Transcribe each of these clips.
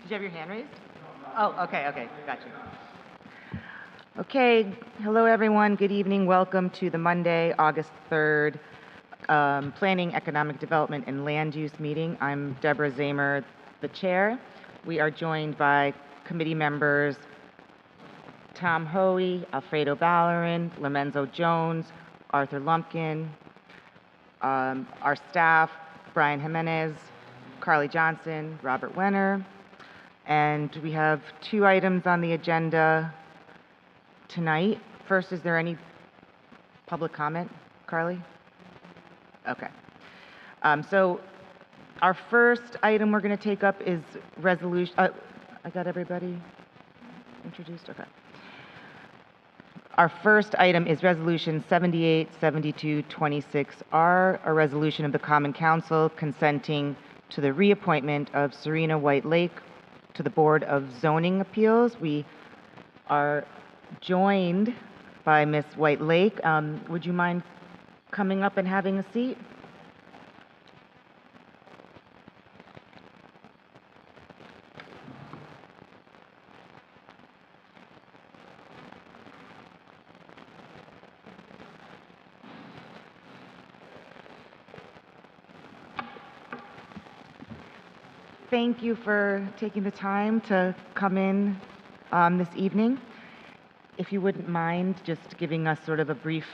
Did you have your hand raised? Oh, okay, got you. Okay, hello everyone, good evening, welcome to the Monday, August 3rd, Planning, Economic Development and Land Use meeting. I'm Deborah Zamer, the chair. We are joined by committee members Tom Hoey, Alfredo Ballerin, Lorenzo Jones, Arthur Lumpkin, our staff, Brian Jimenez, Carly Johnson, Robert Wenner, and we have two items on the agenda tonight. First, is there any public comment, Carly? Okay. So our first item we're going to take up is resolution. I got everybody introduced? Okay. Our first item is Resolution 787226R, a resolution of the Common Council consenting to the reappointment of Serena White Lake to the Board of Zoning Appeals. We are joined by Ms. White Lake. Would you mind coming up and having a seat? Thank you for taking the time to come in this evening. If you wouldn't mind just giving us sort of a brief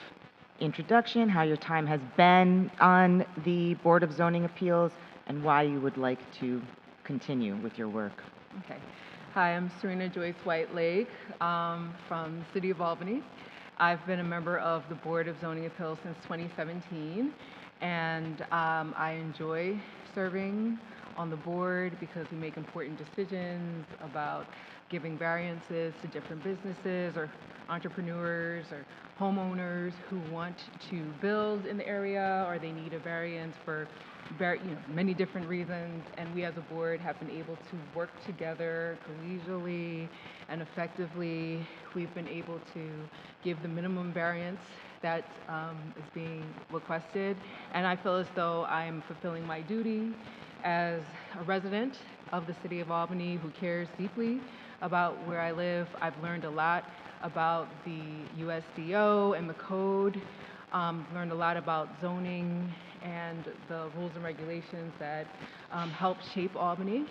introduction, how your time has been on the Board of Zoning Appeals, and why you would like to continue with your work. Okay. Hi, I'm Serena Joyce White Lake from the City of Albany. I've been a member of the Board of Zoning Appeals since 2017, and I enjoy serving on the board because we make important decisions about giving variances to different businesses or entrepreneurs or homeowners who want to build in the area, or they need a variance for many different reasons, and we as a board have been able to work together collegially and effectively. We've been able to give the minimum variance that is being requested, and I feel as though I'm fulfilling my duty as a resident of the City of Albany who cares deeply about where I live. I've learned a lot about the USDO and the code, learned a lot about zoning and the rules and regulations that help shape Albany.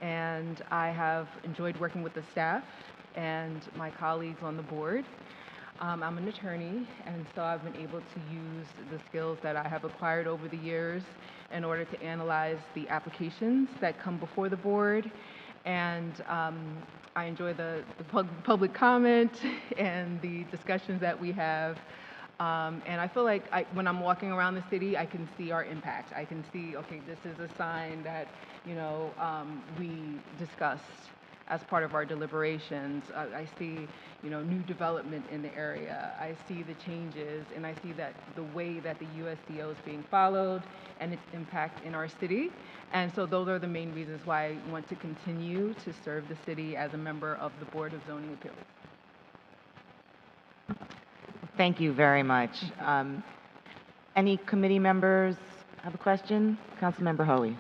And I have enjoyed working with the staff and my colleagues on the board. I'm an attorney, and so I've been able to use the skills that I have acquired over the years in order to analyze the applications that come before the board. And I enjoy the public comment and the discussions that we have. And I feel like when I'm walking around the city, I can see our impact. I can see, okay, this is a sign that, we discussed as part of our deliberations. I see, new development in the area. I see the changes, and I see that the way that the USDO is being followed and its impact in our city. And so those are the main reasons why I want to continue to serve the city as a member of the Board of Zoning Appeals. Thank you very much. Any committee members have a question? Councilmember Hoey.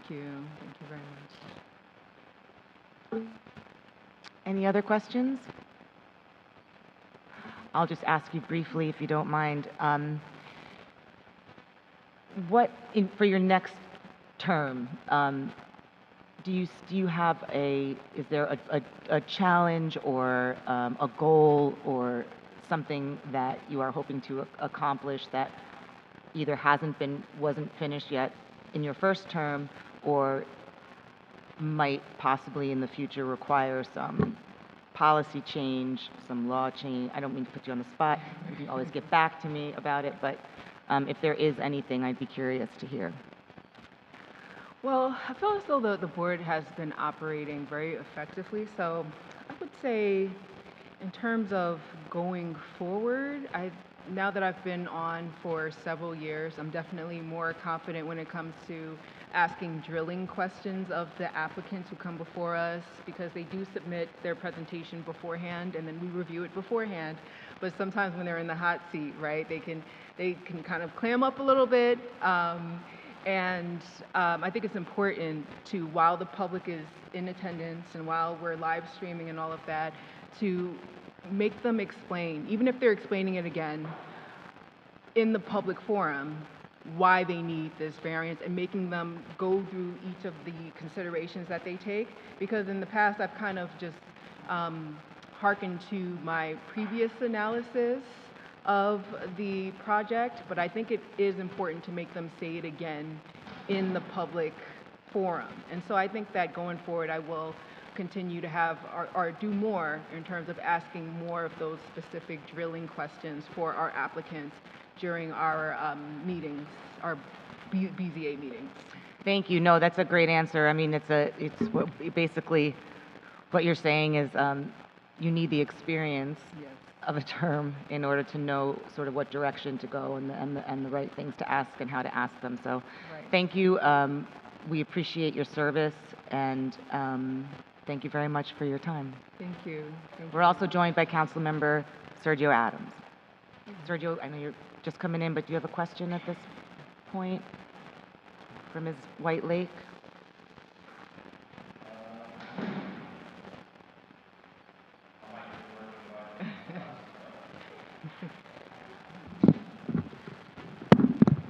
Thank you. Thank you very much. Any other questions? I'll just ask you briefly, if you don't mind. For your next term, do you have is there a challenge or a goal or something that you are hoping to accomplish that either wasn't finished yet in your first term, or might possibly in the future require some policy change, some law change? I don't mean to put you on the spot. You can always get back to me about it, but if there is anything, I'd be curious to hear. Well, I feel as though the board has been operating very effectively. So I would say in terms of going forward, now that I've been on for several years, I'm definitely more confident when it comes to asking drilling questions of the applicants who come before us, because they do submit their presentation beforehand and then we review it beforehand. But sometimes when they're in the hot seat, right, they can kind of clam up a little bit. I think it's important to, while the public is in attendance and while we're live streaming and all of that, to make them explain, even if they're explaining it again in the public forum, why they need this variance, and making them go through each of the considerations that they take. Because in the past, I've kind of just hearkened to my previous analysis of the project, but I think it is important to make them say it again in the public forum. And so I think that going forward, I will continue to have or do more in terms of asking more of those specific drilling questions for our applicants during our meetings, our BZA meetings. Thank you. No, that's a great answer. I mean, basically what you're saying is you need the experience Yes. of a term in order to know sort of what direction to go and the right things to ask and how to ask them. So Right. thank you. We appreciate your service, and thank you very much for your time. Thank you. Thank We're you. also joined by Councilmember Sergio Adams. Sergio, I know you're just coming in, but do you have a question at this point for Ms. White Lake?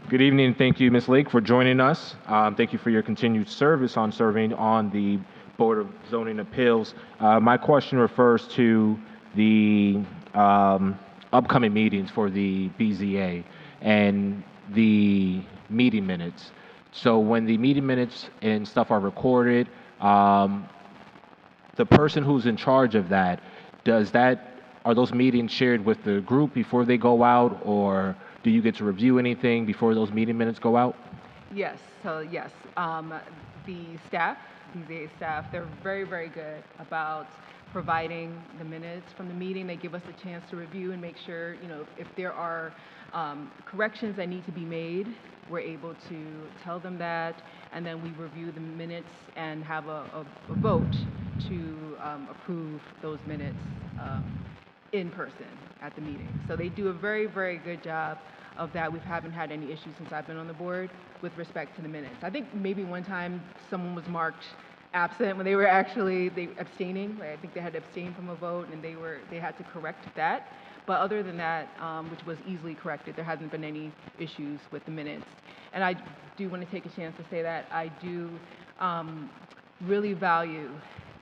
Good evening, and thank you, Ms. Lake, for joining us. Thank you for your continued service on serving on the Board of Zoning Appeals. My question refers to the upcoming meetings for the BZA and the meeting minutes. So when the meeting minutes and stuff are recorded, the person who's in charge of that, are those meetings shared with the group before they go out, or do you get to review anything before those meeting minutes go out? Yes, so yes, the staff, BZA staff, they're very, very good about providing the minutes from the meeting. They give us a chance to review and make sure, if there are corrections that need to be made, we're able to tell them that, and then we review the minutes and have a vote to approve those minutes in person at the meeting. So they do a very, very good job of that. We haven't had any issues since I've been on the board with respect to the minutes. I think maybe one time someone was marked absent when they were abstaining. I think they had abstained from a vote, and they had to correct that. But other than that, which was easily corrected, there hasn't been any issues with the minutes. And I do want to take a chance to say that I do really value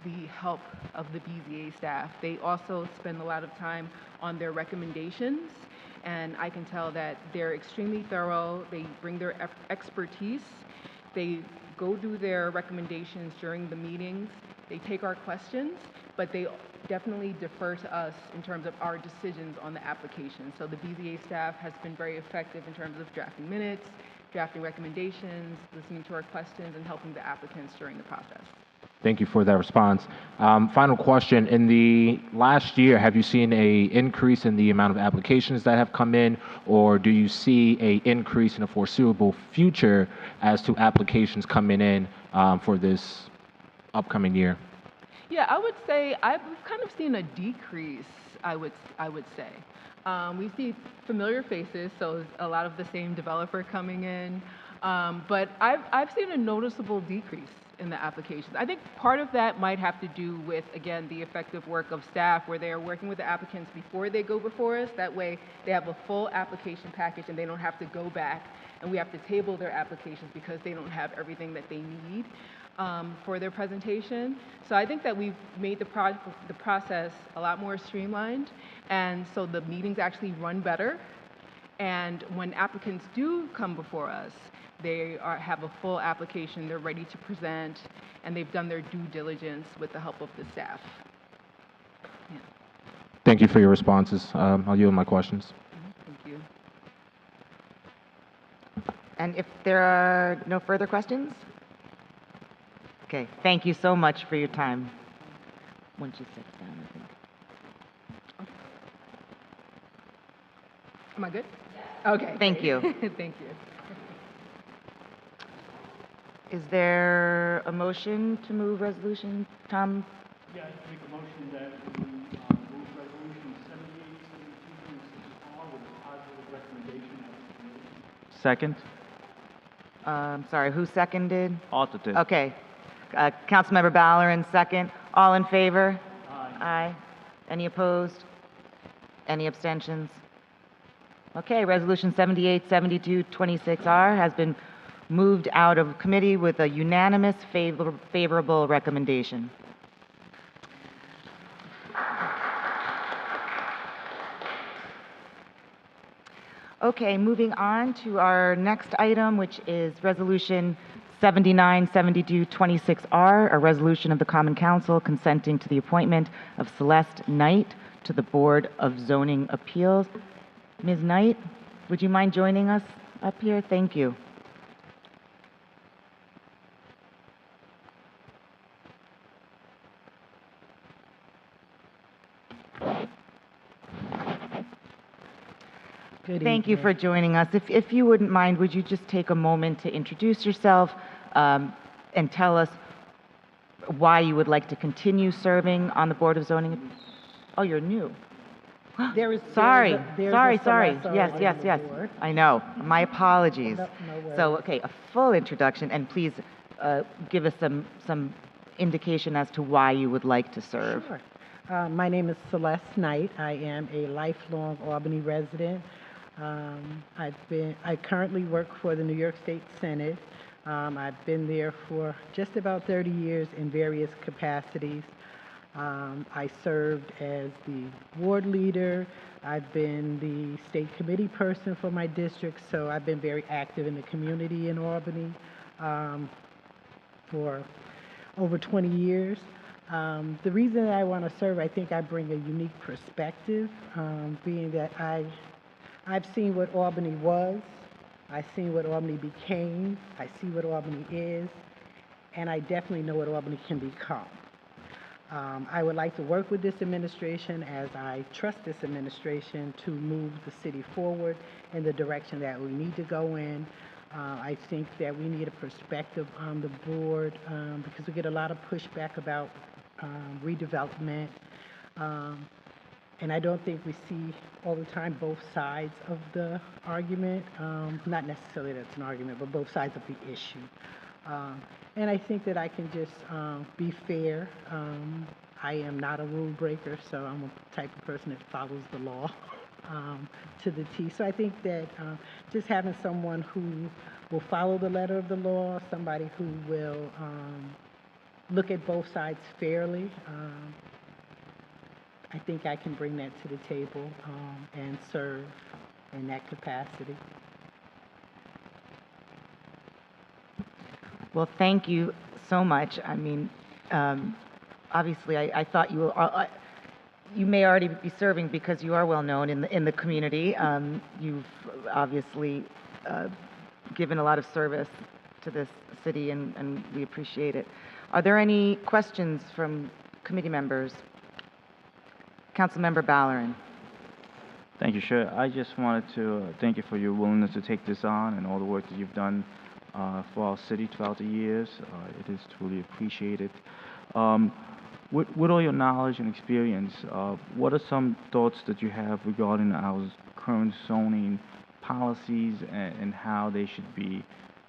the help of the BZA staff. They also spend a lot of time on their recommendations, and I can tell that they're extremely thorough. They bring their expertise. They go through their recommendations during the meetings. They take our questions, but they definitely defer to us in terms of our decisions on the application. So the BZA staff has been very effective in terms of drafting minutes, drafting recommendations, listening to our questions, and helping the applicants during the process. Thank you for that response. Final question. In the last year, have you seen an increase in the amount of applications that have come in, or do you see an increase in the foreseeable future as to applications coming in for this upcoming year? Yeah, I would say I've kind of seen a decrease, I would say. We see familiar faces, so a lot of the same developer coming in. But I've seen a noticeable decrease in the applications. I think part of that might have to do with, again, the effective work of staff where they are working with the applicants before they go before us. That way they have a full application package and they don't have to go back and we have to table their applications because they don't have everything that they need for their presentation. So I think that we've made the process a lot more streamlined, and so the meetings actually run better. And when applicants do come before us, they have a full application, they're ready to present, and they've done their due diligence with the help of the staff. Yeah. Thank you for your responses. I'll yield my questions. Thank you. And if there are no further questions? Okay, thank you so much for your time. Once you sit down, I think. Am I good? Okay. Thank you. Thank you. Is there a motion to move resolution, Tom? Yeah, I make a motion that we move resolution 7872 with a positive recommendation of the committee. Second. Sorry, who seconded? Arthur did. Okay. Councilmember Ballerin, second. All in favor? Aye. Aye. Any opposed? Any abstentions? Okay, Resolution 787226R has been moved out of committee with a unanimous favorable recommendation. Okay, moving on to our next item, which is Resolution 797226R, a resolution of the Common Council consenting to the appointment of Celeste Knight to the Board of Zoning Appeals. Ms. Knight, would you mind joining us up here? Thank you. Thank you for joining us. If you wouldn't mind, would you just take a moment to introduce yourself and tell us why you would like to continue serving on the Board of Zoning? Oh, you're new. Sorry. Yes. I know. My apologies. So, okay, a full introduction, and please give us some indication as to why you would like to serve. Sure. My name is Celeste Knight. I am a lifelong Albany resident. I currently work for the New York State Senate. I've been there for just about 30 years in various capacities. I served as the ward leader. I've been the state committee person for my district, so I've been very active in the community in Albany for over 20 years. The reason that I want to serve, I think I bring a unique perspective, being that I've seen what Albany was, I've seen what Albany became, I see what Albany is, and I definitely know what Albany can become. I would like to work with this administration, as I trust this administration to move the city forward in the direction that we need to go in. I think that we need a perspective on the board because we get a lot of pushback about redevelopment. And I don't think we see all the time both sides of the argument. Not necessarily that it's an argument, but both sides of the issue. And I think that I can just be fair. I am not a rule breaker, so I'm a type of person that follows the law to the T. So I think that just having someone who will follow the letter of the law, somebody who will look at both sides fairly, I think I can bring that to the table and serve in that capacity. Well, thank you so much. I mean, obviously, I thought you may already be serving because you are well known in the community. You've obviously given a lot of service to this city, and we appreciate it. Are there any questions from committee members? Councilmember Ballerin. Thank you, Chair. I just wanted to thank you for your willingness to take this on and all the work that you've done for our city throughout the years. It is truly appreciated. With all your knowledge and experience, what are some thoughts that you have regarding our current zoning policies and how they should be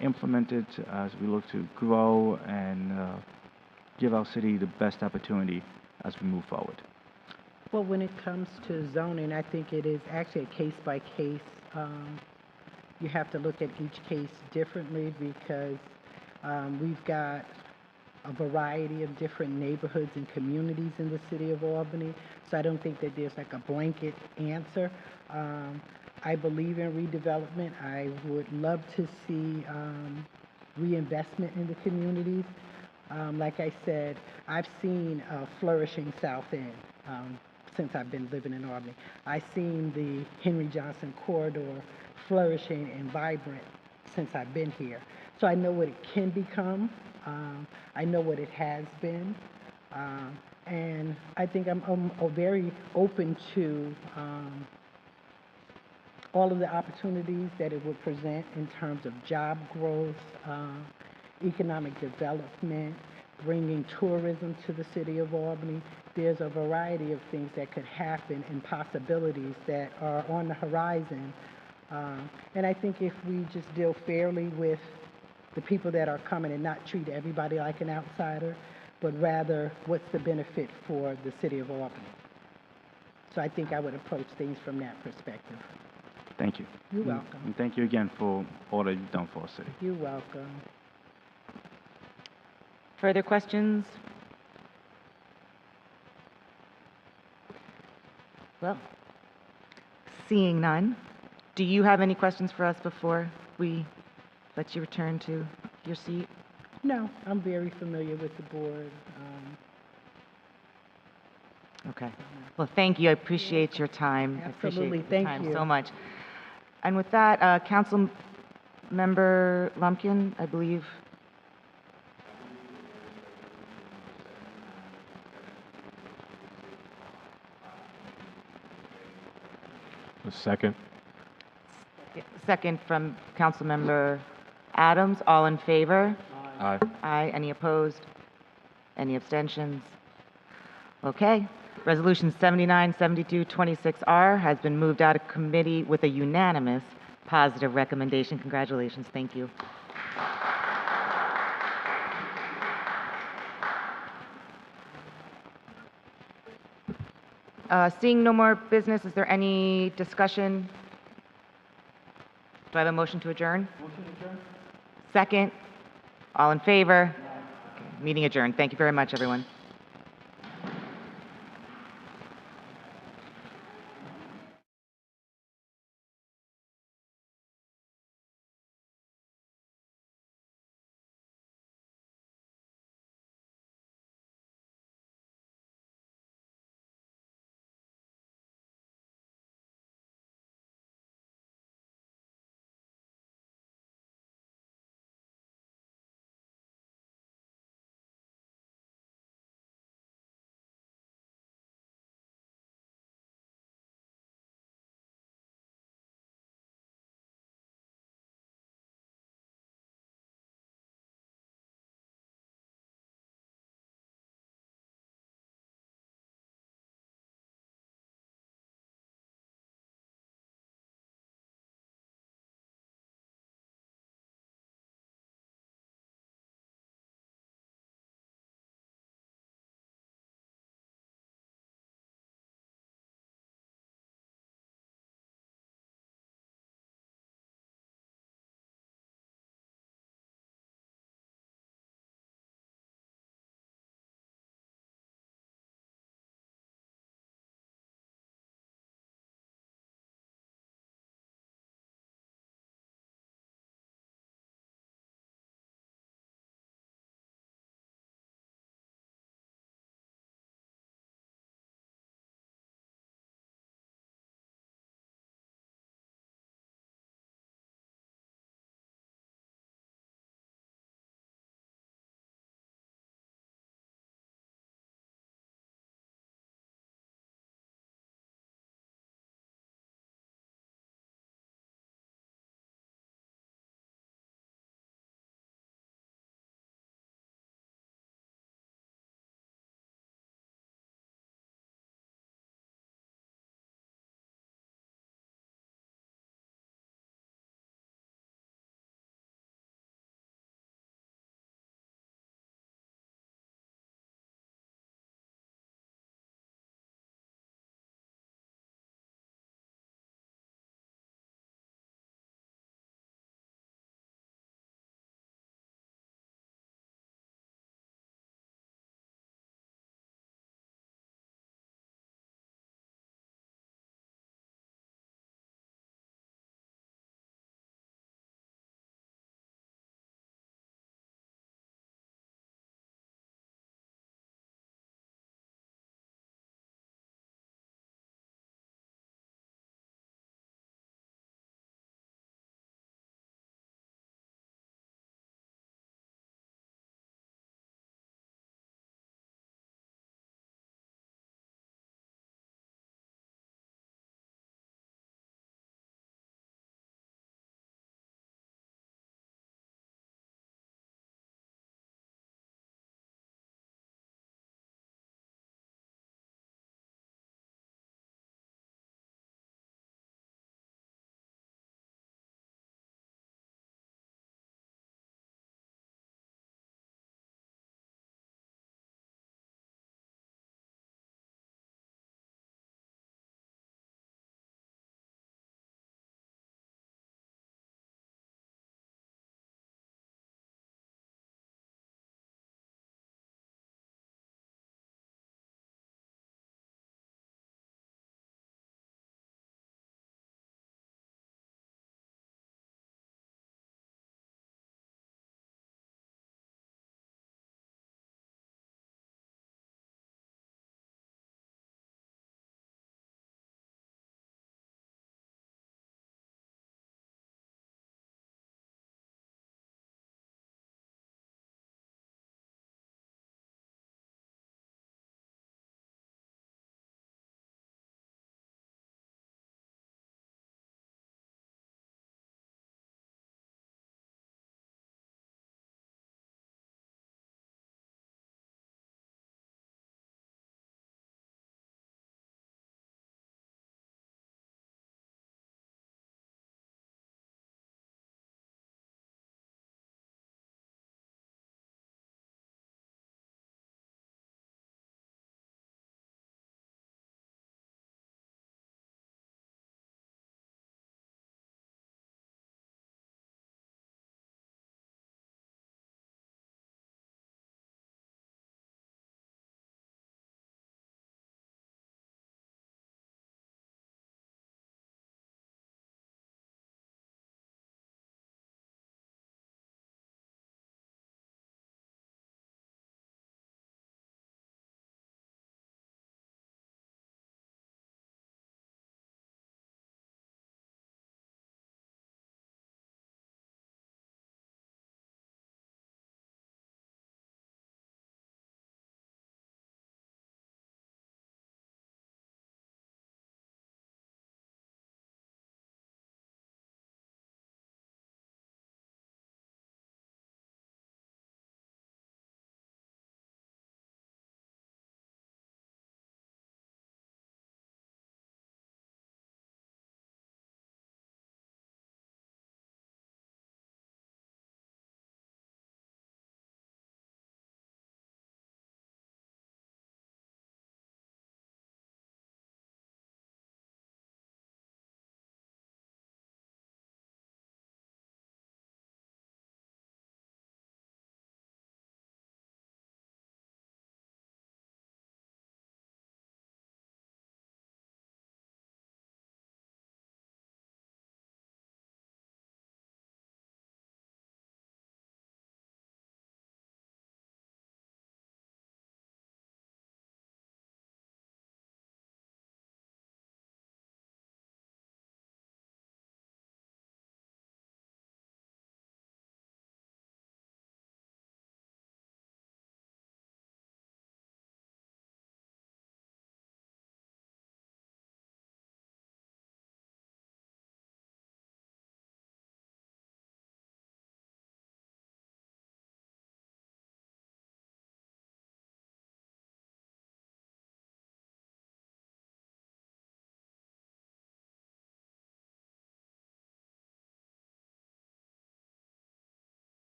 implemented as we look to grow and give our city the best opportunity as we move forward. Well, when it comes to zoning, I think it is actually a case by case. You have to look at each case differently because we've got a variety of different neighborhoods and communities in the city of Albany. So I don't think that there's like a blanket answer. I believe in redevelopment. I would love to see reinvestment in the communities. Like I said, I've seen a flourishing South End since I've been living in Albany. I've seen the Henry Johnson corridor flourishing and vibrant since I've been here. So I know what it can become. I know what it has been. And I think I'm very open to all of the opportunities that it would present in terms of job growth, economic development, bringing tourism to the city of Albany. There's a variety of things that could happen and possibilities that are on the horizon. And I think if we just deal fairly with the people that are coming and not treat everybody like an outsider, but rather what's the benefit for the city of Albany. So I think I would approach things from that perspective. Thank you. You're welcome. And thank you again for all that you've done for our city. You're welcome. Further questions? Well, seeing none, do you have any questions for us before we let you return to your seat? No, I'm very familiar with the board. Okay. Well, thank you. I appreciate your time. Absolutely. I appreciate Thank your time you. so much. And with that, Council Member Lumpkin, I believe. A second. Second from Council Member Adams. All in favor? Aye. Aye. Any opposed? Any abstentions? Okay. Resolution 797226R has been moved out of committee with a unanimous positive recommendation. Congratulations. Thank you. Seeing no more business, is there any discussion? Do I have a motion to adjourn? Motion adjourned? Second? All in favor? Okay. Meeting adjourned. Thank you very much, everyone.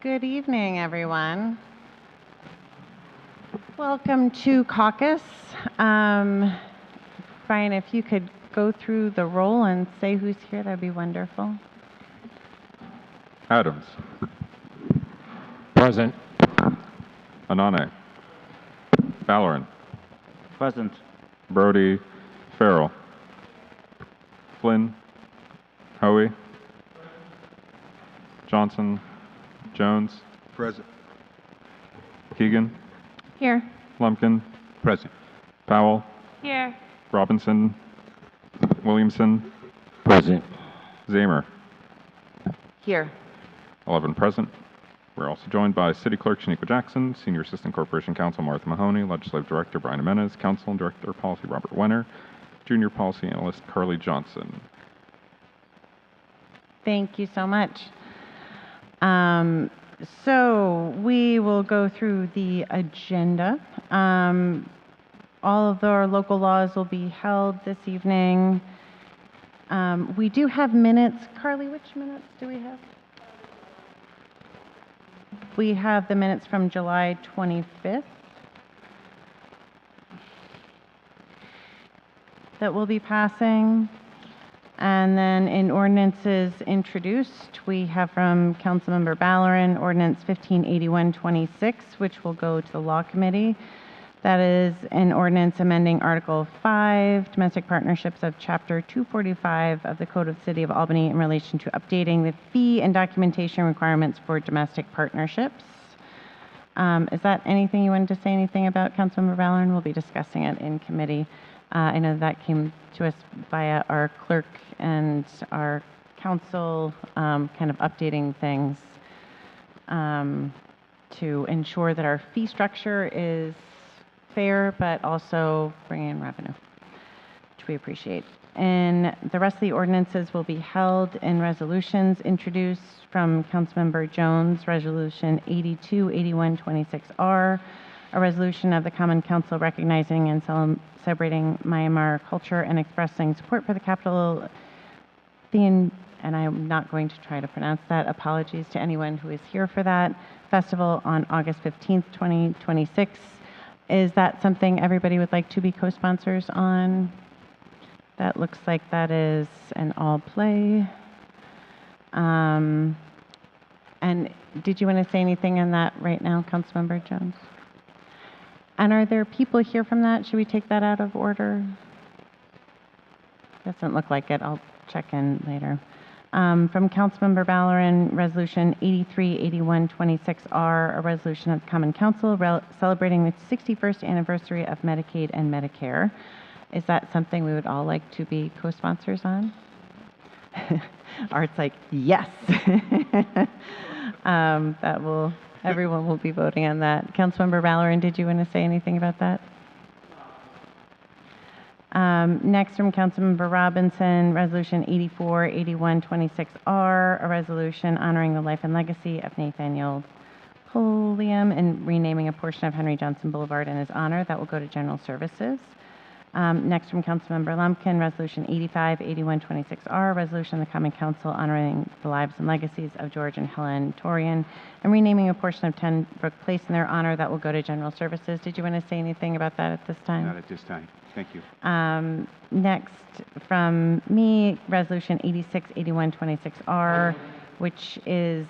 Good evening, everyone. Welcome to Caucus. Brian, if you could go through the roll and say who's here, that'd be wonderful. Adams. Present. Anane. Valorant. Present. Brody. Farrell. Flynn. Hoey. Johnson. Jones. Present. Keegan. Here. Lumpkin. Present. Powell. Here. Robinson. Williamson. Present. Zamer. Here. 11 present. We're also joined by City Clerk Shaniqua Jackson, Senior Assistant Corporation Counsel Martha Mahoney, Legislative Director Brian Jimenez, Counsel and Director of Policy Robert Wenner, Junior Policy Analyst Carly Johnson. Thank you so much. So we will go through the agenda. All of our local laws will be held this evening. We do have minutes. Carly, which minutes do we have? We have the minutes from July 25th that we'll be passing. And then in ordinances introduced, we have from Councilmember Ballerin, Ordinance 158126, which will go to the Law Committee. That is an ordinance amending Article 5, Domestic Partnerships of Chapter 245 of the Code of the City of Albany in relation to updating the fee and documentation requirements for domestic partnerships. Is that anything you wanted to say anything about, Councilmember Ballerin? We'll be discussing it in committee. I know that came to us via our clerk and our council, kind of updating things to ensure that our fee structure is fair, but also bring in revenue, which we appreciate. And the rest of the ordinances will be held in resolutions introduced from Councilmember Jones, Resolution 828126R, a resolution of the Common Council recognizing and celebrating Myanmar culture and expressing support for the capital and I'm not going to try to pronounce that. Apologies to anyone who is here for that festival on August 15th, 2026. Is that something everybody would like to be co-sponsors on? That looks like that is an all play. And did you want to say anything on that right now, Councilmember Jones? And are there people here from that? Should we take that out of order? Doesn't look like it. I'll check in later. From Councilmember Ballerin, Resolution 838126R, a resolution of the Common Council celebrating the 61st anniversary of Medicaid and Medicare. Is that something we would all like to be co-sponsors on? Art's like, yes. Everyone will be voting on that. Councilmember Ballerin, did you want to say anything about that? Next from Councilmember Robinson, Resolution 848126R, a resolution honoring the life and legacy of Nathaniel Pulliam and renaming a portion of Henry Johnson Boulevard in his honor. That will go to General Services. Next from Councilmember Lumpkin, Resolution 858126R, a resolution of the Common Council honoring the lives and legacies of George and Helen Torian and renaming a portion of 10 Brook Place in their honor. That will go to General Services. Did you want to say anything about that at this time? Not at this time. Thank you. Next from me, Resolution 868126R, which is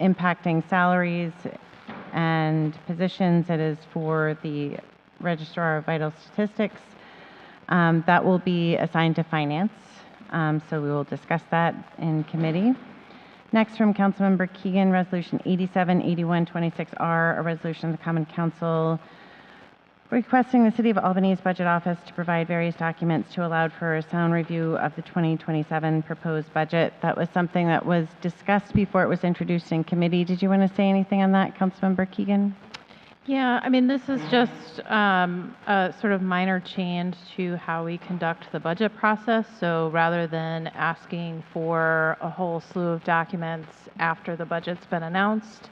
impacting salaries and positions. It is for the Registrar of Vital Statistics. That will be assigned to Finance, so we will discuss that in committee. Next from Councilmember Keegan, Resolution 878126R, a resolution of the Common Council requesting the City of Albany's Budget Office to provide various documents to allow for a sound review of the 2027 proposed budget. That was something that was discussed before it was introduced in committee. Did you want to say anything on that, Councilmember Keegan? Yeah, I mean, this is just a sort of minor change to how we conduct the budget process. So rather than asking for a whole slew of documents after the budget's been announced,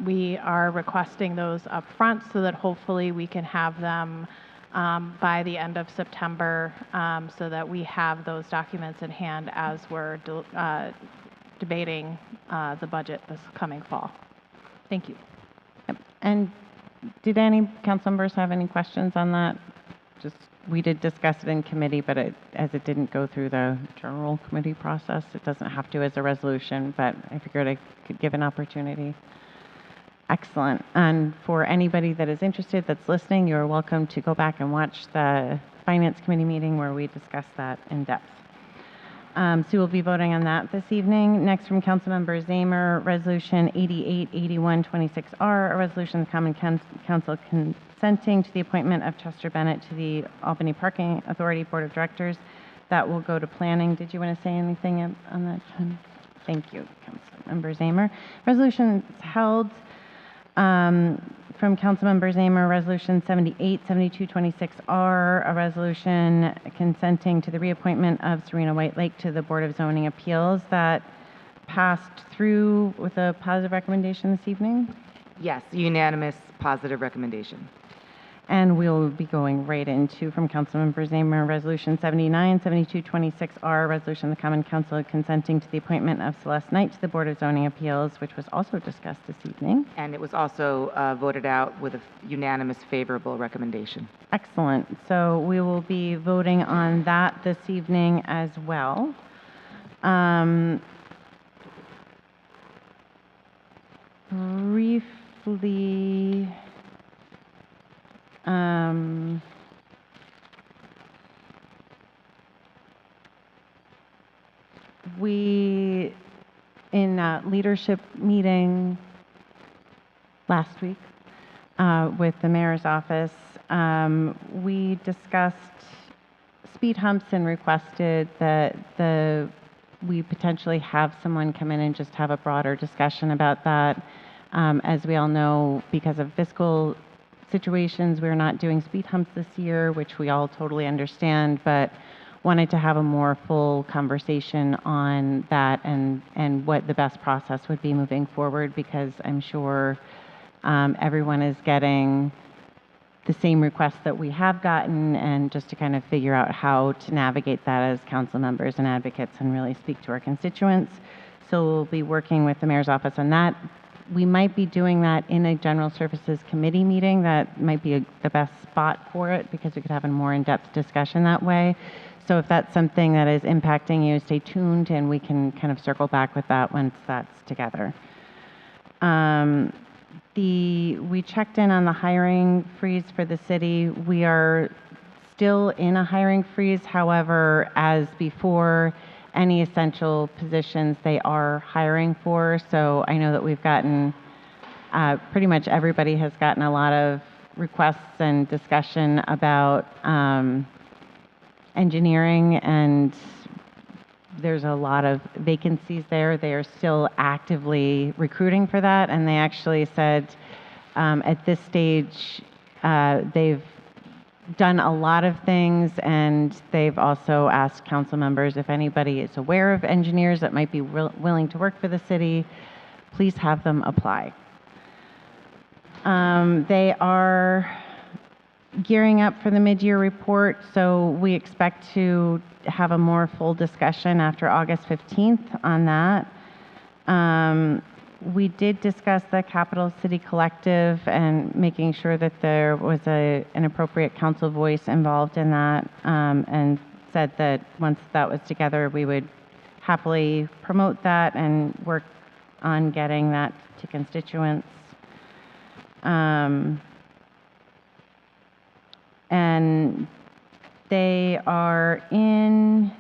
we are requesting those up front so that hopefully we can have them by the end of September so that we have those documents in hand as we're debating the budget this coming fall. Thank you. Yep. And did any council members have any questions on that? Just, we did discuss it in committee, but as it didn't go through the general committee process, it doesn't have to as a resolution, but I figured I could give an opportunity. Excellent. And for anybody that is interested that's listening, you're welcome to go back and watch the Finance Committee meeting where we discussed that in depth. So we'll be voting on that this evening. Next from Councilmember Zamer, Resolution 888126R, a resolution of the Common Council consenting to the appointment of Chester Bennett to the Albany Parking Authority Board of Directors. That will go to planning. Did you want to say anything on that? Thank you, Councilmember Zamer. Resolution held from Councilmember Zamer, Resolution 787226R, a resolution consenting to the reappointment of Serena Whitelake to the Board of Zoning Appeals. That passed through with a positive recommendation this evening. Yes, unanimous positive recommendation. And we'll be going right into, from Councilmember Zamer, Resolution 797226R, resolution of the Common Council consenting to the appointment of Celeste Knight to the Board of Zoning Appeals, which was also discussed this evening. And it was also voted out with a unanimous favorable recommendation. Excellent. So we will be voting on that this evening as well. Briefly, we, in a leadership meeting last week with the mayor's office, we discussed speed humps and requested that we potentially have someone come in and just have a broader discussion about that. As we all know, because of fiscal situations, we're not doing speed humps this year, which we all totally understand, but wanted to have a more full conversation on that and what the best process would be moving forward, because I'm sure everyone is getting the same requests that we have gotten, and just to kind of figure out how to navigate that as council members and advocates and really speak to our constituents. So we'll be working with the mayor's office on that. We might be doing that in a general services committee meeting. That might be the best spot for it, because we could have a more in-depth discussion that way. So if that's something that is impacting you, stay tuned and we can kind of circle back with that once that's together. We checked in on the hiring freeze for the city. We are still in a hiring freeze. However, as before, any essential positions they are hiring for. So I know that we've gotten, pretty much everybody has gotten a lot of requests and discussion about engineering, and there's a lot of vacancies there. They are still actively recruiting for that, and they actually said at this stage they've done a lot of things, and they've also asked council members if anybody is aware of engineers that might be willing to work for the city, please have them apply. They are gearing up for the mid-year report, so we expect to have a more full discussion after August 15th on that. We did discuss the Capital City Collective and making sure that there was an appropriate council voice involved in that, and said that once that was together, we would happily promote that and work on getting that to constituents. And they are in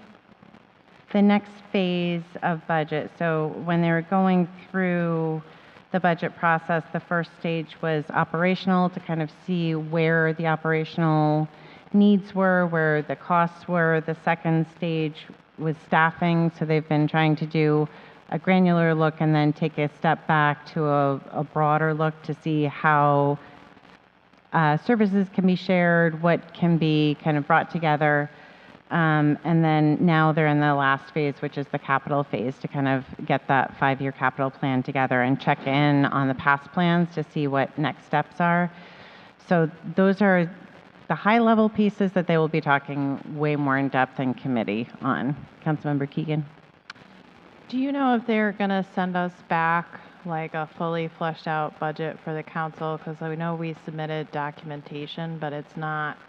the next phase of budget. So when they were going through the budget process, the first stage was operational, to kind of see where the operational needs were, where the costs were. The second stage was staffing, so they've been trying to do a granular look and then take a step back to a broader look to see how services can be shared, what can be kind of brought together. And then now they're in the last phase, which is the capital phase, to kind of get that 5-year capital plan together and check in on the past plans to see what next steps are. So those are the high-level pieces that they will be talking way more in depth in committee on. Councilmember Keegan. Do you know if they're going to send us back like a fully fleshed out budget for the council? Because I know we submitted documentation, but it's not,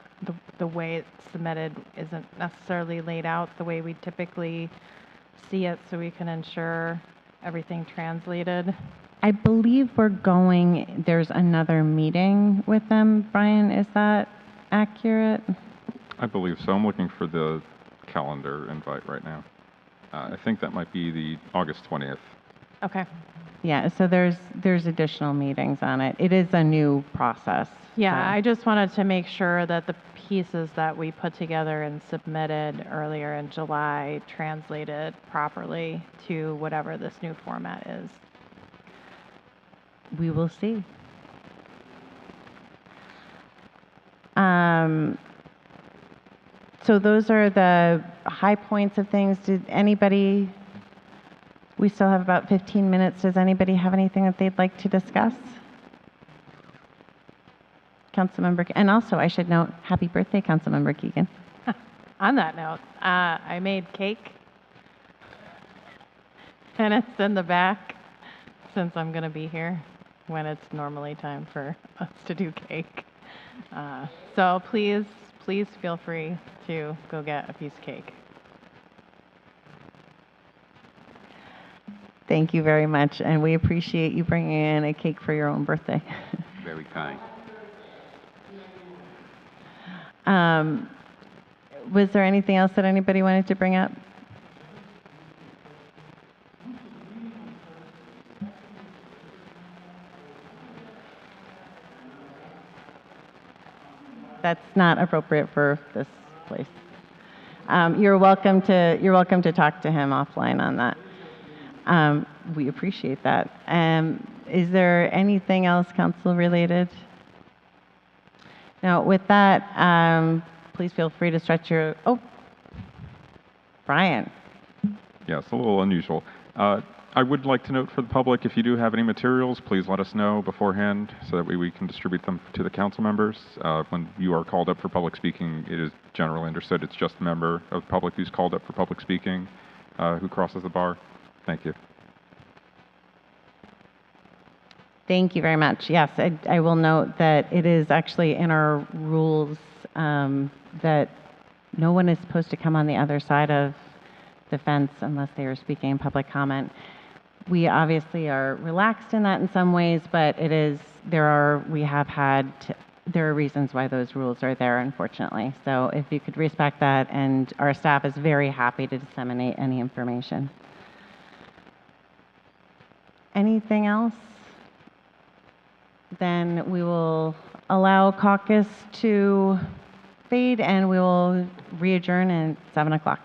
the way it's submitted isn't necessarily laid out the way we typically see it, so we can ensure everything translated. I believe there's another meeting with them, Brian, is that accurate? I believe so. I'm looking for the calendar invite right now. I think that might be the August 20th. Okay. Yeah, so there's additional meetings on it. It is a new process. Yeah, so. I just wanted to make sure that the pieces that we put together and submitted earlier in July translated properly to whatever this new format is. We will see. So those are the high points of things. We still have about 15 minutes. Does anybody have anything that they'd like to discuss? Councilmember, and also I should note, happy birthday, Councilmember Keegan. On that note, I made cake, and it's in the back since I'm going to be here when it's normally time for us to do cake. So please feel free to go get a piece of cake. Thank you very much, and we appreciate you bringing in a cake for your own birthday. Very kind. Was there anything else that anybody wanted to bring up? That's not appropriate for this place. You're welcome to talk to him offline on that. We appreciate that. Is there anything else council related? Now, with that, please feel free to stretch your, Brian. Yeah, it's a little unusual. I would like to note for the public, if you do have any materials, please let us know beforehand so that we can distribute them to the council members. When you are called up for public speaking, it is generally understood it's just a member of the public who's called up for public speaking who crosses the bar. Thank you. Thank you very much. Yes, I will note that it is actually in our rules that no one is supposed to come on the other side of the fence unless they are speaking in public comment. We obviously are relaxed in that in some ways, but there are reasons why those rules are there, unfortunately. So if you could respect that, and our staff is very happy to disseminate any information. Anything else? Then we will allow caucus to fade, and we will re-adjourn at 7 o'clock.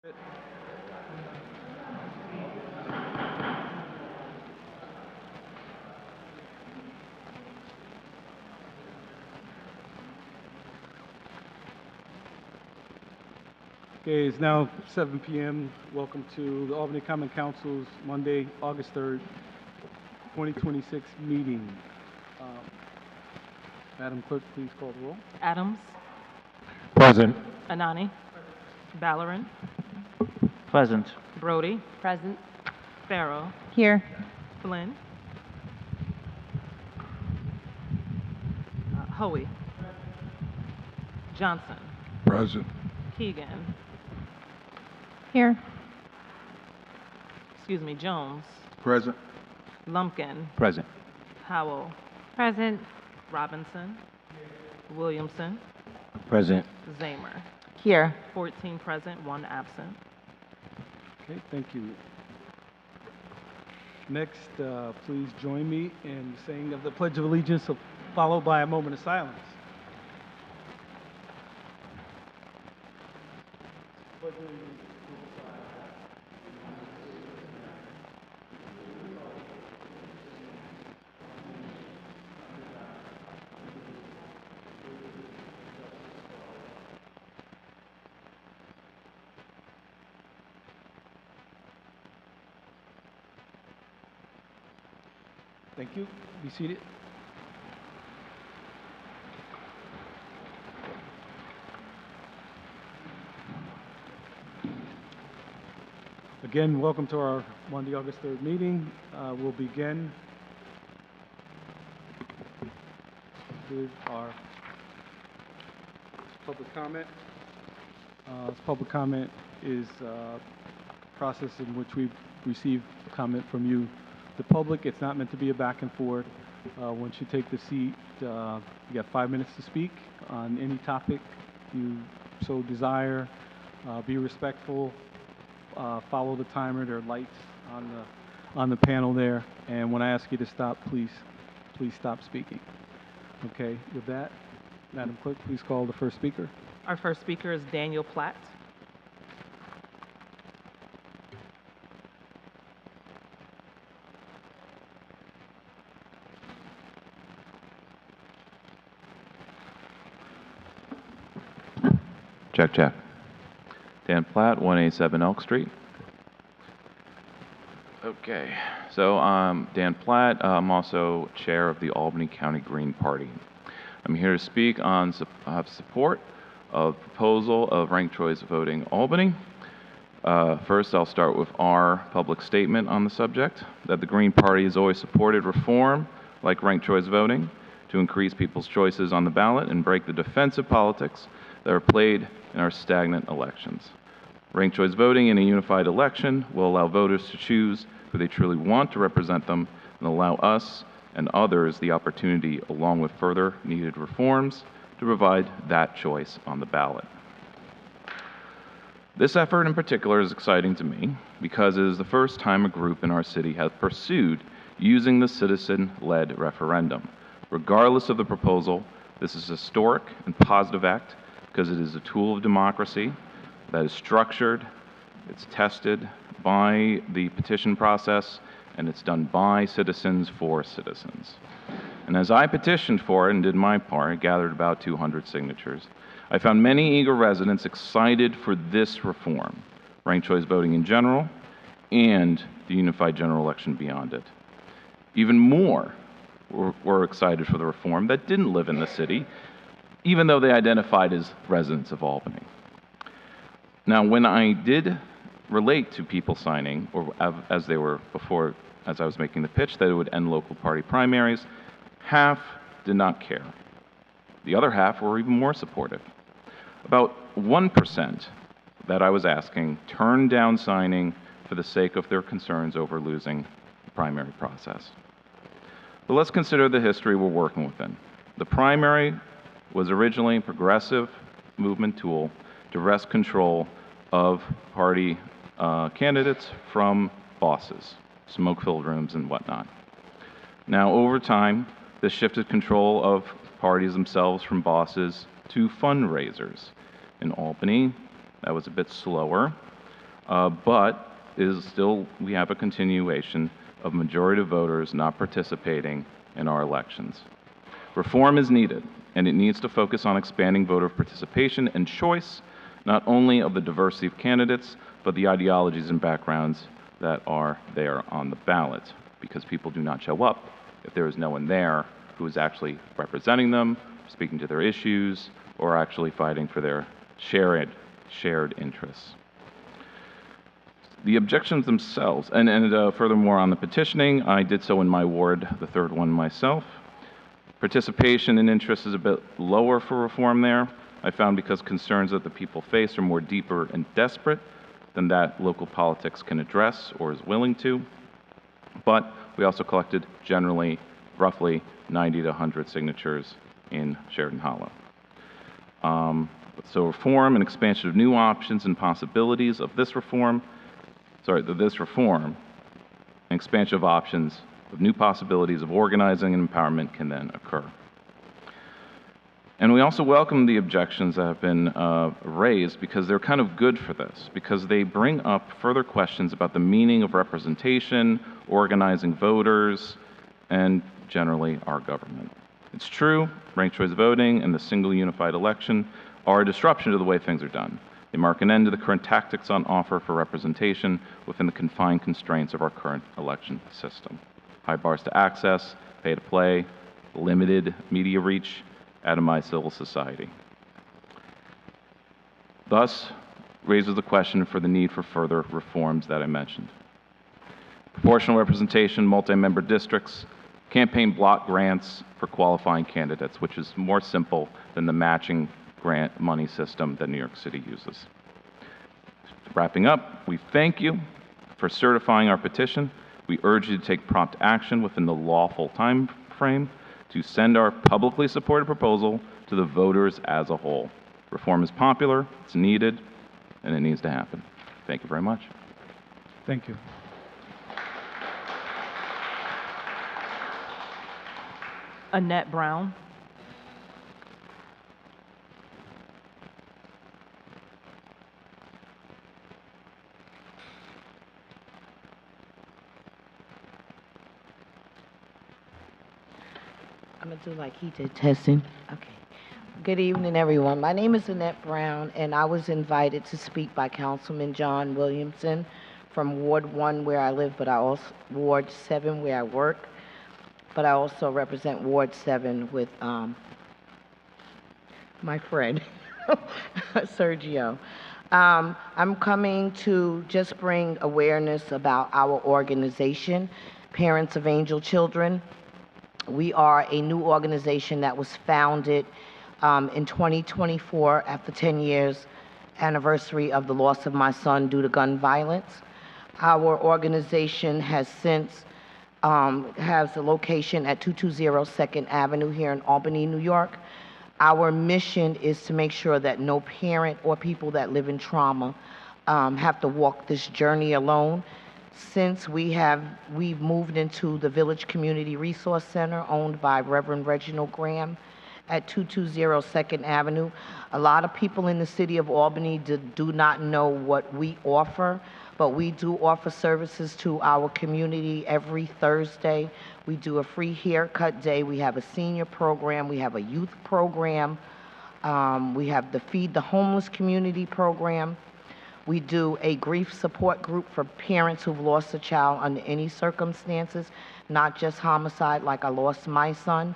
Okay, it's now 7 p.m. Welcome to the Albany Common Council's Monday, August 3rd, 2026 meeting. Madam Clerk, please call the roll. Adams, Present. Anani, Ballerin, Present. Brody. Present. Farrell, Here. Flynn. Hoey. Johnson, Present. Keegan, Here. Jones, Present. Lumpkin, Present. Howell, Present. Robinson, Williamson, Present. Zamer. Here. 14 present, 1 absent. Okay, thank you. Next, please join me in saying of the Pledge of Allegiance, followed by a moment of silence. Thank you. Be seated. Again, welcome to our Monday, August 3rd meeting. We'll begin with our public comment. This public comment is a process in which we receive comment from you, the public. It's not meant to be a back and forth. Once you take the seat, you got 5 minutes to speak on any topic you so desire. Be respectful. Follow the timer. There are lights on the panel there. And when I ask you to stop, please stop speaking. Okay. With that, Madam Clerk, please call the first speaker. Our first speaker is Daniel Platt. Check, check. Dan Platt, 187 Elk Street. Okay, so I'm Dan Platt. I'm also chair of the Albany County Green Party. I'm here to speak on support of proposal of ranked choice voting Albany. First, I'll start with our public statement on the subject, that the Green Party has always supported reform like ranked choice voting to increase people's choices on the ballot and break the defensive politics that are played in our stagnant elections. Ranked choice voting in a unified election will allow voters to choose who they truly want to represent them and allow us and others the opportunity, along with further needed reforms, to provide that choice on the ballot. This effort in particular is exciting to me because it is the first time a group in our city has pursued using the citizen-led referendum. Regardless of the proposal, this is a historic and positive act because it is a tool of democracy that is structured, it's tested by the petition process, and it's done by citizens for citizens. And as I petitioned for it and did my part, I gathered about 200 signatures. I found many eager residents excited for this reform, ranked choice voting in general, and the unified general election beyond it. Even more were excited for the reform that didn't live in the city, even though they identified as residents of Albany. Now, when I did relate to people signing, or as they were before, as I was making the pitch, that it would end local party primaries, half did not care. The other half were even more supportive. About 1% that I was asking turned down signing for the sake of their concerns over losing the primary process. But let's consider the history we're working within. The primary was originally a progressive movement tool to wrest control of party candidates from bosses, smoke-filled rooms and whatnot. Now, over time, this shifted control of parties themselves from bosses to fundraisers. In Albany, that was a bit slower. but we have a continuation of majority of voters not participating in our elections. Reform is needed, and it needs to focus on expanding voter participation and choice, not only of the diversity of candidates, but the ideologies and backgrounds that are there on the ballot, because people do not show up if there is no one there who is actually representing them, speaking to their issues, or actually fighting for their shared interests. The objections themselves, and furthermore on the petitioning, I did so in my ward, the third one myself. Participation and interest is a bit lower for reform there, I found, because concerns that the people face are more deeper and desperate than that local politics can address or is willing to. But we also collected generally roughly 90 to 100 signatures in Sheridan Hollow. So reform and expansion of new options and possibilities of this reform, and expansion of options of new possibilities of organizing and empowerment can then occur. And we also welcome the objections that have been raised, because they're kind of good for this, because they bring up further questions about the meaning of representation, organizing voters, and generally our government. It's true, ranked choice voting and the single unified election are a disruption to the way things are done. They mark an end to the current tactics on offer for representation within the confined constraints of our current election system. High bars to access, pay to play, limited media reach, atomized civil society. Thus, raises the question for the need for further reforms that I mentioned. Proportional representation, multi-member districts, campaign block grants for qualifying candidates, which is more simple than the matching grant money system that New York City uses. Wrapping up, we thank you for certifying our petition. We urge you to take prompt action within the lawful time frame to send our publicly supported proposal to the voters as a whole. Reform is popular, it's needed, and it needs to happen. Thank you very much. Thank you. Annette Brown. I'm gonna do like he did, testing. Okay. Good evening, everyone. My name is Annette Brown, and I was invited to speak by Councilman John Williamson from Ward 1 where I live, but I also Ward 7 where I work. But I also represent Ward 7 with my friend Sergio. I'm coming to just bring awareness about our organization, Parents of Angel Children. We are a new organization that was founded in 2024 after 10 years anniversary of the loss of my son due to gun violence. Our organization has since has a location at 220 2nd Avenue here in Albany, New York. Our mission is to make sure that no parent or people that live in trauma have to walk this journey alone. Since we've moved into the Village Community Resource Center owned by Reverend Reginald Graham at 220 2nd Avenue. A lot of people in the city of Albany do not know what we offer, but we do offer services to our community every Thursday. We do a free haircut day. We have a senior program. We have a youth program. We have the Feed the Homeless community program. We do a grief support group for parents who've lost a child under any circumstances, not just homicide like I lost my son.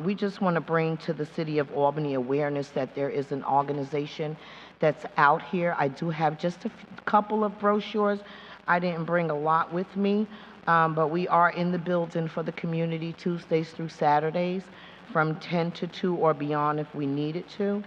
We just want to bring to the city of Albany awareness that there is an organization that's out here. I do have just a couple of brochures. I didn't bring a lot with me, but we are in the building for the community Tuesdays through Saturdays from 10 to 2 or beyond if we needed to.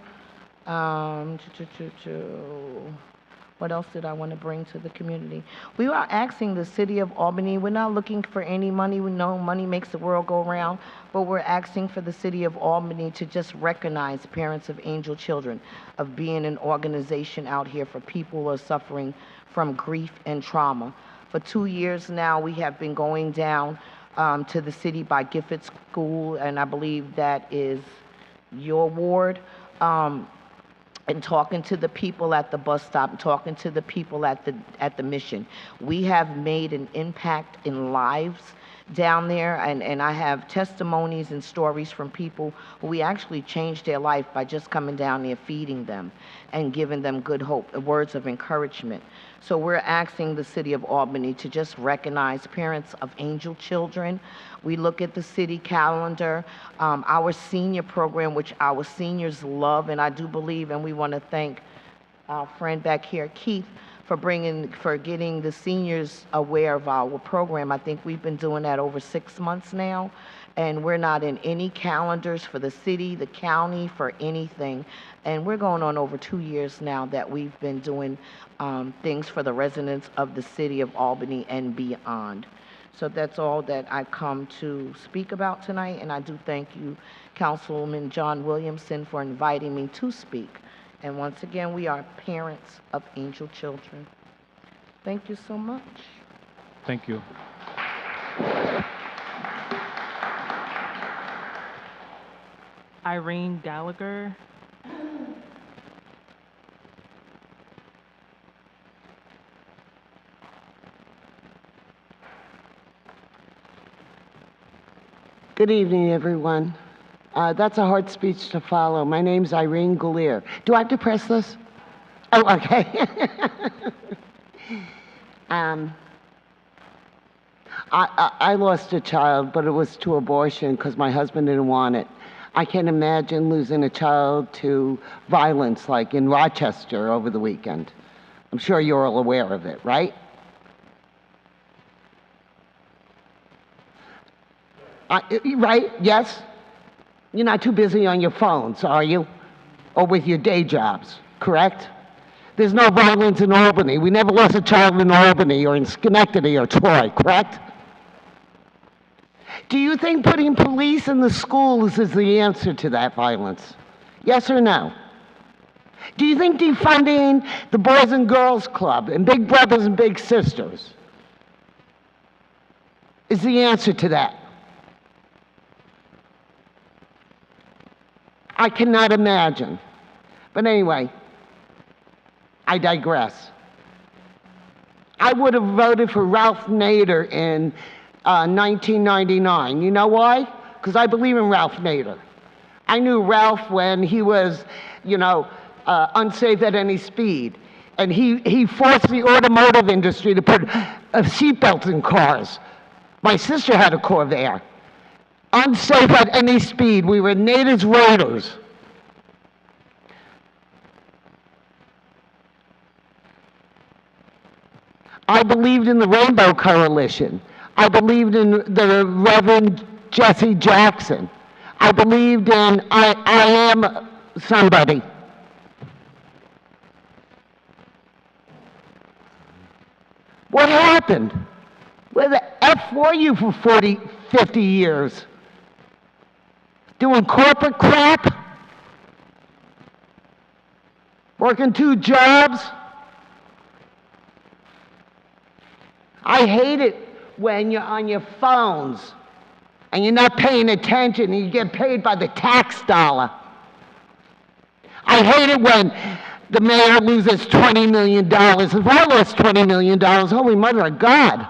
What else did I want to bring to the community? We are asking the city of Albany, we're not looking for any money. We know money makes the world go round, but we're asking for the city of Albany to just recognize Parents of Angel Children, of being an organization out here for people who are suffering from grief and trauma. For 2 years now, we have been going down to the city by Gifford School, and I believe that is your ward. and talking to the people at the bus stop, talking to the people at the mission. We have made an impact in lives down there, and I have testimonies and stories from people who we actually changed their life by just coming down there, feeding them and giving them good hope, words of encouragement. So we're asking the city of Albany to just recognize parents of angel children. We look at the city calendar, our senior program, which our seniors love, and I do believe, and we want to thank our friend back here, Keith, for getting the seniors aware of our program. I think we've been doing that over 6 months now, and we're not in any calendars for the city, the county, for anything. And we're going on over 2 years now that we've been doing things for the residents of the city of Albany and beyond. So that's all that I come to speak about tonight, and I do thank you, Councilman John Williamson, for inviting me to speak. And once again, we are parents of angel children. Thank you so much. Thank you. Irene Gallagher. Good evening, everyone. That's a hard speech to follow. My name's Irene Goulier. Do I have to press this? Oh, okay. I lost a child, but it was to abortion because my husband didn't want it. I can't imagine losing a child to violence like in Rochester over the weekend. I'm sure you're all aware of it, right? Right? Yes? You're not too busy on your phones, are you? Or with your day jobs, correct? There's no violence in Albany. We never lost a child in Albany or in Schenectady or Troy, correct? Do you think putting police in the schools is the answer to that violence? Yes or no? Do you think defunding the Boys and Girls Club and Big Brothers and Big Sisters is the answer to that? I cannot imagine. But anyway, I digress. I would have voted for Ralph Nader in 1999. You know why? Because I believe in Ralph Nader. I knew Ralph when he was, unsafe at any speed. And he forced the automotive industry to put seatbelts in cars. My sister had a Corvair. Unsafe at any speed. We were Nader's raiders. I believed in the Rainbow Coalition. I believed in the Reverend Jesse Jackson. I believed in I am somebody. What happened? Where the F were you for 40, 50 years? Doing corporate crap? Working 2 jobs? I hate it when you're on your phones and you're not paying attention and you get paid by the tax dollar. I hate it when the mayor loses $20 million. If I lost $20 million, holy mother of God,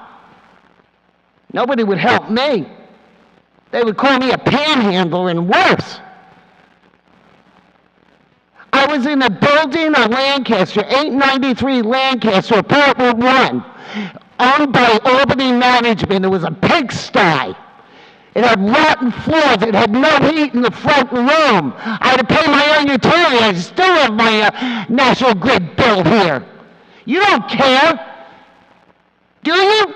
nobody would help me. They would call me a panhandler and worse. I was in a building on Lancaster, 893 Lancaster, apartment 1, owned by Albany Management. It was a pigsty. It had rotten floors. It had no heat in the front room. I had to pay my own utility. I still have my National Grid bill here. You don't care, do you?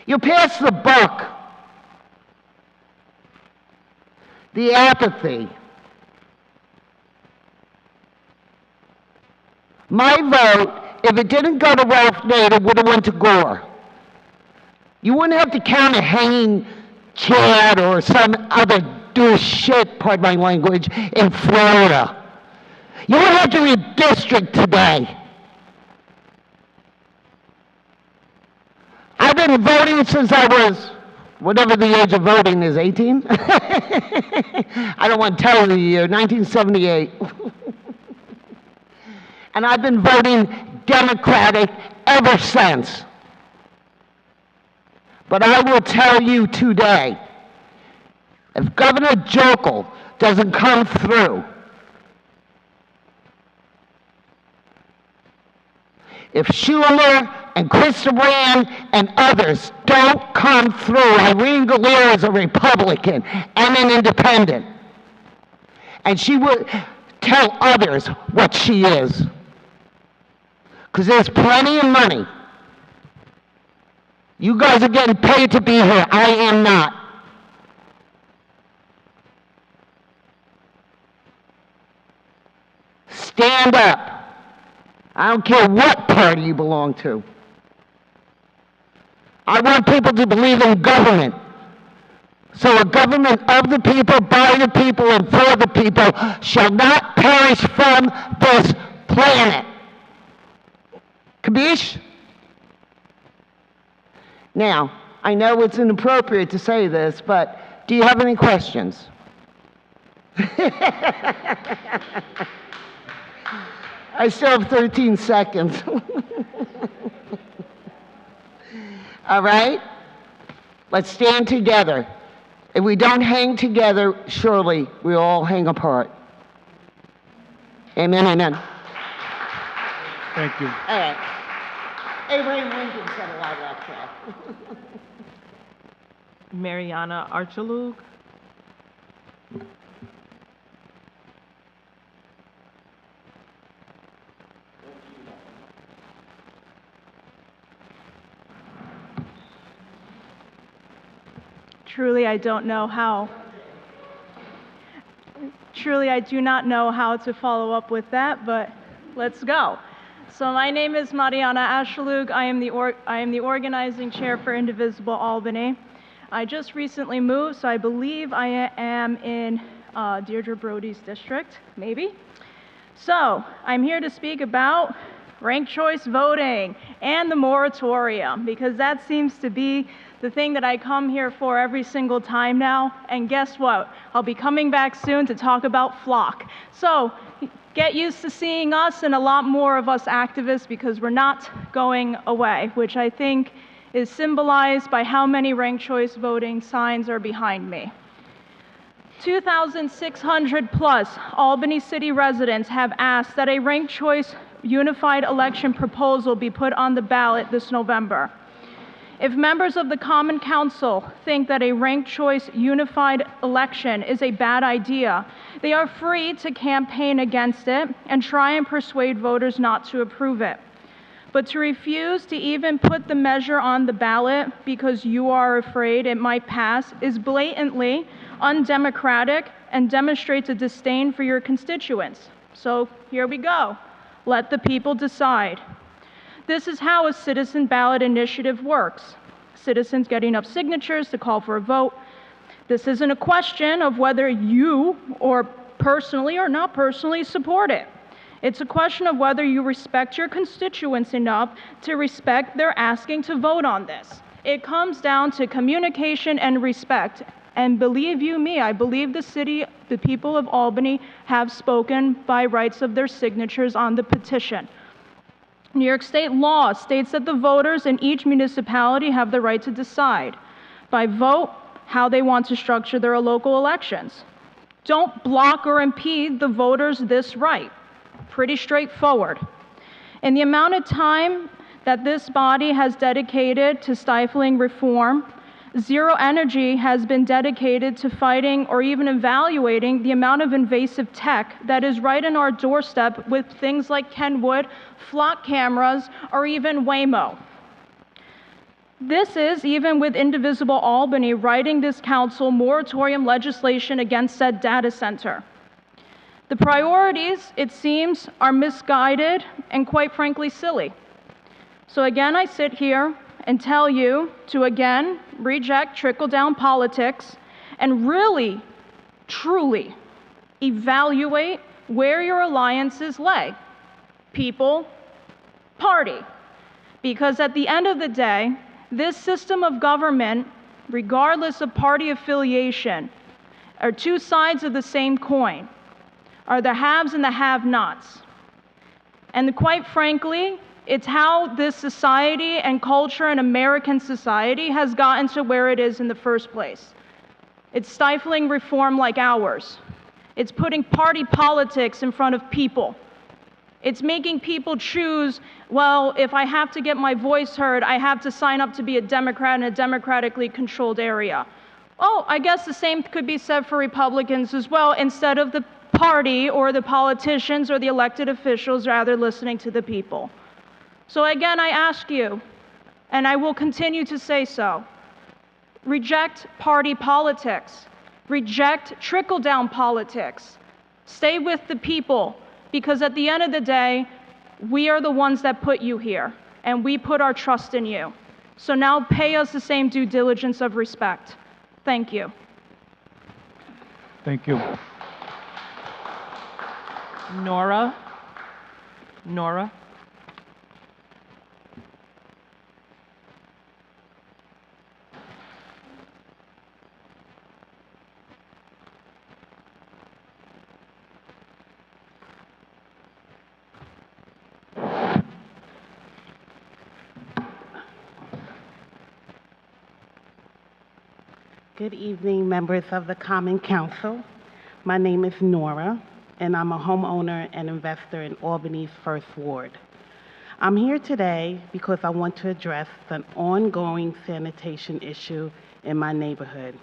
You pass the buck. The apathy. My vote, if it didn't go to Ralph Nader, would have went to Gore. You wouldn't have to count a hanging Chad or some other douche shit, pardon my language, in Florida. You wouldn't have to redistrict today. I've been voting since I was whatever the age of voting is, 18? I don't want to tell you the year, 1978. And I've been voting Democratic ever since. But I will tell you today, if Governor Jokel doesn't come through, if Schumer and Krista Rand and others don't come through, Irene Galera is a Republican and an independent, and she will tell others what she is. Because there's plenty of money. You guys are getting paid to be here. I am not. Stand up. I don't care what party you belong to. I want people to believe in government. So a government of the people, by the people, and for the people shall not perish from this planet. Kabish? Now, I know it's inappropriate to say this, but do you have any questions? I still have 13 seconds. All right? Let's stand together. If we don't hang together, surely we all hang apart. Amen, amen. Thank you. All right. Abraham Lincoln said a lot of that crap. Mariana Archalug. Truly, I do not know how to follow up with that, but let's go. So my name is Mariana Ashalug. I am the organizing chair for Indivisible Albany. I just recently moved, so I believe I am in Deirdre Brody's district, maybe. So I'm here to speak about ranked choice voting and the moratorium, because that seems to be the thing that I come here for every single time now. And guess what? I'll be coming back soon to talk about flock. So get used to seeing us and a lot more of us activists, because we're not going away, which I think is symbolized by how many ranked choice voting signs are behind me. 2,600 plus Albany City residents have asked that a ranked choice unified election proposal be put on the ballot this November. If members of the Common Council think that a ranked choice unified election is a bad idea, they are free to campaign against it and try and persuade voters not to approve it. But to refuse to even put the measure on the ballot because you are afraid it might pass is blatantly undemocratic and demonstrates a disdain for your constituents. So here we go. Let the people decide. This is how a citizen ballot initiative works. Citizens get enough signatures to call for a vote. This isn't a question of whether you or personally or not personally support it. It's a question of whether you respect your constituents enough to respect their asking to vote on this. It comes down to communication and respect. And believe you me, I believe the people of Albany have spoken by rights of their signatures on the petition. New York State law states that the voters in each municipality have the right to decide by vote how they want to structure their local elections. Don't block or impede the voters this right. Pretty straightforward. In the amount of time that this body has dedicated to stifling reform, zero energy has been dedicated to fighting or even evaluating the amount of invasive tech that is right in our doorstep with things like Kenwood, flock cameras, or even Waymo. This is even with Indivisible Albany writing this council moratorium legislation against said data center. The priorities, it seems, are misguided and quite frankly silly. So again, I sit here and tell you to again reject trickle-down politics and really, truly evaluate where your alliances lay. People, party. Because at the end of the day, this system of government regardless of party affiliation, are two sides of the same coin, are the haves and the have-nots. And quite frankly, it's how this society and culture and American society has gotten to where it is in the first place. It's stifling reform like ours. It's putting party politics in front of people. It's making people choose, well, if I have to get my voice heard, I have to sign up to be a Democrat in a democratically controlled area. Oh, I guess the same could be said for Republicans as well, instead of the party or the politicians or the elected officials rather listening to the people. So again, I ask you, and I will continue to say so, reject party politics, reject trickle-down politics, stay with the people, because at the end of the day, we are the ones that put you here, and we put our trust in you. So now pay us the same due diligence of respect. Thank you. Thank you. Nora. Good evening, members of the Common Council. My name is Nora, and I'm a homeowner and investor in Albany's First Ward. I'm here today because I want to address an ongoing sanitation issue in my neighborhood.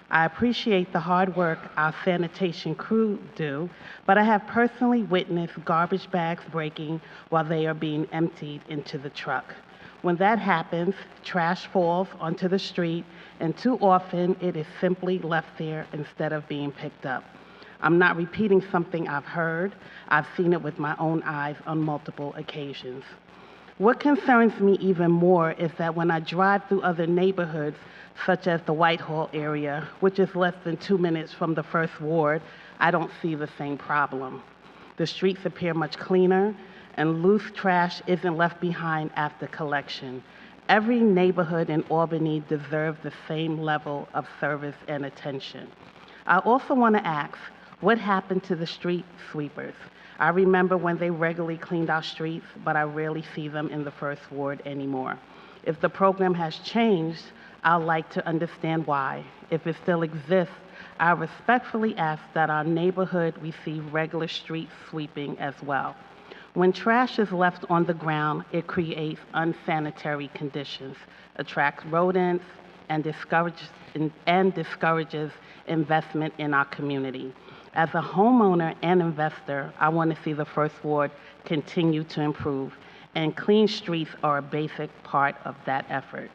I appreciate the hard work our sanitation crew do, but I have personally witnessed garbage bags breaking while they are being emptied into the truck. When that happens, trash falls onto the street, and too often it is simply left there instead of being picked up. I'm not repeating something I've heard. I've seen it with my own eyes on multiple occasions. What concerns me even more is that when I drive through other neighborhoods, such as the Whitehall area, which is less than 2 minutes from the First Ward, I don't see the same problem. The streets appear much cleaner, and loose trash isn't left behind after collection. Every neighborhood in Albany deserves the same level of service and attention. I also want to ask, what happened to the street sweepers? I remember when they regularly cleaned our streets, but I rarely see them in the First Ward anymore. If the program has changed, I'd like to understand why. If it still exists, I respectfully ask that our neighborhood receive regular street sweeping as well. When trash is left on the ground, it creates unsanitary conditions, attracts rodents, and discourages investment in our community. As a homeowner and investor, I want to see the First Ward continue to improve, and clean streets are a basic part of that effort.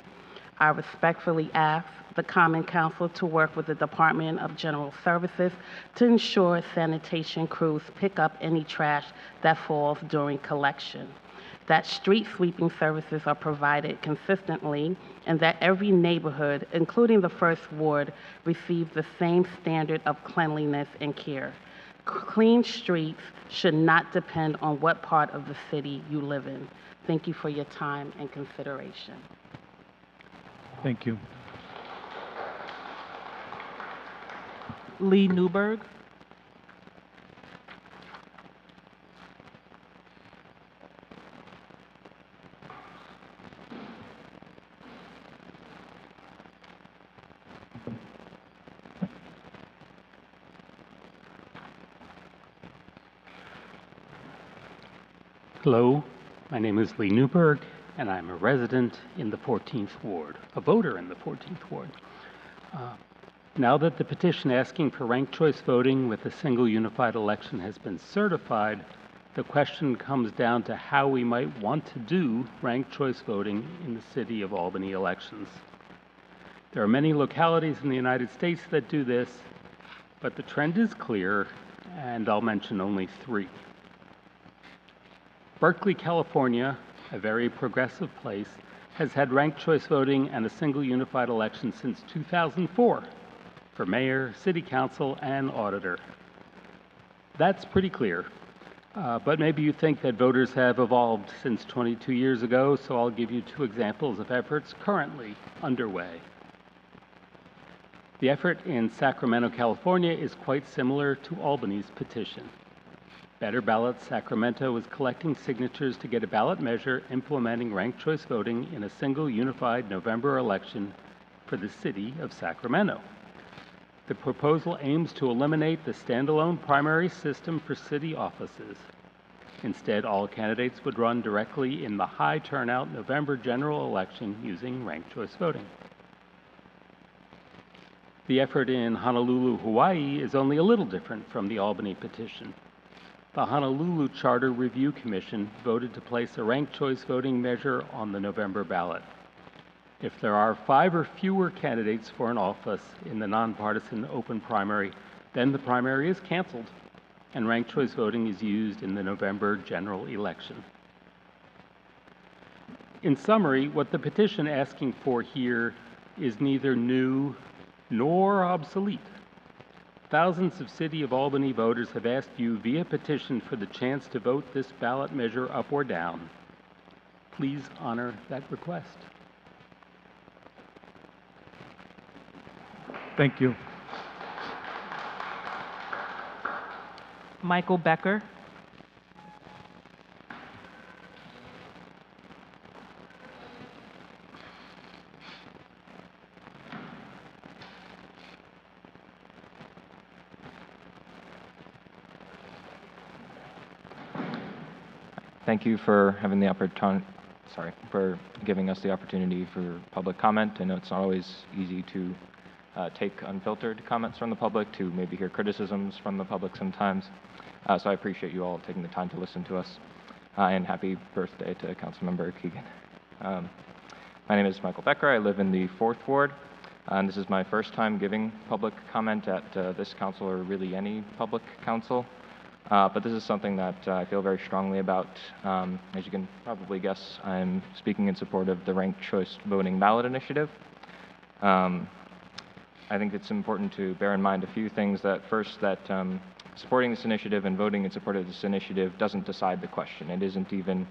I respectfully ask the Common Council to work with the Department of General Services to ensure sanitation crews pick up any trash that falls during collection, that street sweeping services are provided consistently, and that every neighborhood, including the First Ward, receives the same standard of cleanliness and care. Clean streets should not depend on what part of the city you live in. Thank you for your time and consideration. Thank you. Lee Newberg. Hello, my name is Lee Newberg, and I'm a resident in the 14th Ward, a voter in the 14th Ward. Now that the petition asking for ranked choice voting with a single unified election has been certified, the question comes down to how we might want to do ranked choice voting in the City of Albany elections. There are many localities in the United States that do this, but the trend is clear, and I'll mention only 3. Berkeley, California, a very progressive place, has had ranked choice voting and a single unified election since 2004 for mayor, city council, and auditor. That's pretty clear. But maybe you think that voters have evolved since 22 years ago, so I'll give you 2 examples of efforts currently underway. The effort in Sacramento, California is quite similar to Albany's petition. Better Ballots Sacramento is collecting signatures to get a ballot measure implementing ranked choice voting in a single unified November election for the city of Sacramento. The proposal aims to eliminate the standalone primary system for city offices. Instead, all candidates would run directly in the high turnout November general election using ranked choice voting. The effort in Honolulu, Hawaii is only a little different from the Albany petition. The Honolulu Charter Review Commission voted to place a ranked choice voting measure on the November ballot. If there are 5 or fewer candidates for an office in the nonpartisan open primary, then the primary is canceled and ranked choice voting is used in the November general election. In summary, what the petition asking for here is neither new nor obsolete. Thousands of City of Albany voters have asked you via petition for the chance to vote this ballot measure up or down. Please honor that request. Thank you. Michael Becker. Thank you for having the for giving us the opportunity for public comment. I know it's not always easy to take unfiltered comments from the public, to maybe hear criticisms from the public sometimes. So I appreciate you all taking the time to listen to us. And happy birthday to Councilmember Keegan. My name is Michael Becker. I live in the 4th Ward. And this is my first time giving public comment at this council, or really any public council. But this is something that I feel very strongly about. As you can probably guess, I'm speaking in support of the ranked choice voting ballot initiative. I think it's important to bear in mind a few things. First, that supporting this initiative and voting in support of this initiative doesn't decide the question. It isn't even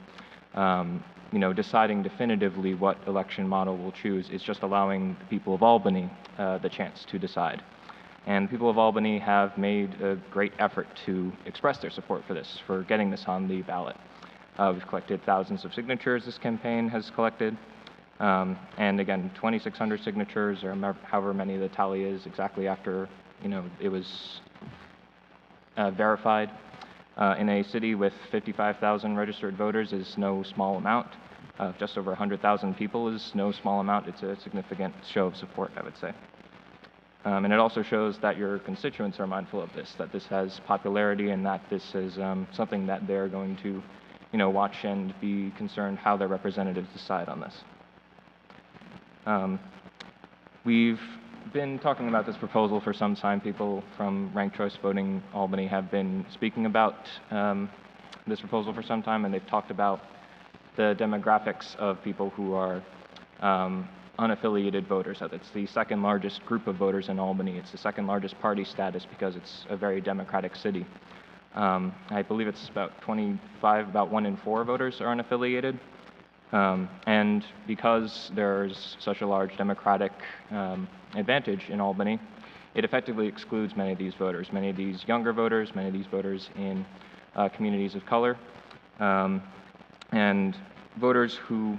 deciding definitively what election model we'll choose. It's just allowing the people of Albany the chance to decide. And the people of Albany have made a great effort to express their support for this, for getting this on the ballot. We've collected thousands of signatures this campaign has collected. And again, 2,600 signatures, or however many the tally is, exactly after it was verified. In a city with 55,000 registered voters is no small amount. Just over 100,000 people is no small amount. It's a significant show of support, I would say. And it also shows that your constituents are mindful of this, that this has popularity, and that this is something that they're going to, watch and be concerned how their representatives decide on this. We've been talking about this proposal for some time. People from Ranked Choice Voting Albany have been speaking about this proposal for some time, and they've talked about the demographics of people who are unaffiliated voters. It's the second largest group of voters in Albany. It's the second largest party status because it's a very democratic city. I believe it's about 1 in 4 voters are unaffiliated. And because there's such a large democratic advantage in Albany, it effectively excludes many of these voters, many of these younger voters, many of these voters in communities of color, and voters who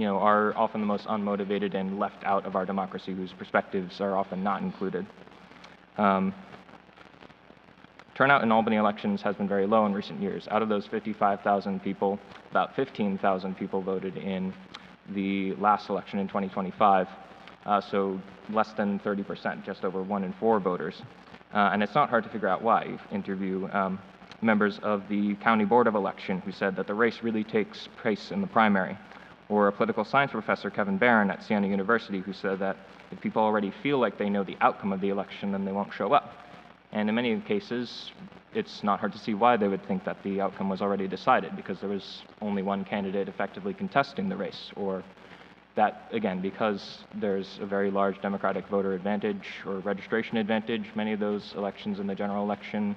are often the most unmotivated and left out of our democracy, whose perspectives are often not included. Turnout in Albany elections has been very low in recent years. Out of those 55,000 people, about 15,000 people voted in the last election in 2025, so less than 30%, just over 1 in 4 voters. And it's not hard to figure out why. You interview members of the County Board of Election who said that the race really takes place in the primary, or a political science professor, Kevin Barron at Siena University, who said that if people already feel like they know the outcome of the election, then they won't show up. And in many cases, it's not hard to see why they would think that the outcome was already decided, because there was only one candidate effectively contesting the race, or that, again, because there's a very large Democratic voter advantage or registration advantage, many of those elections in the general election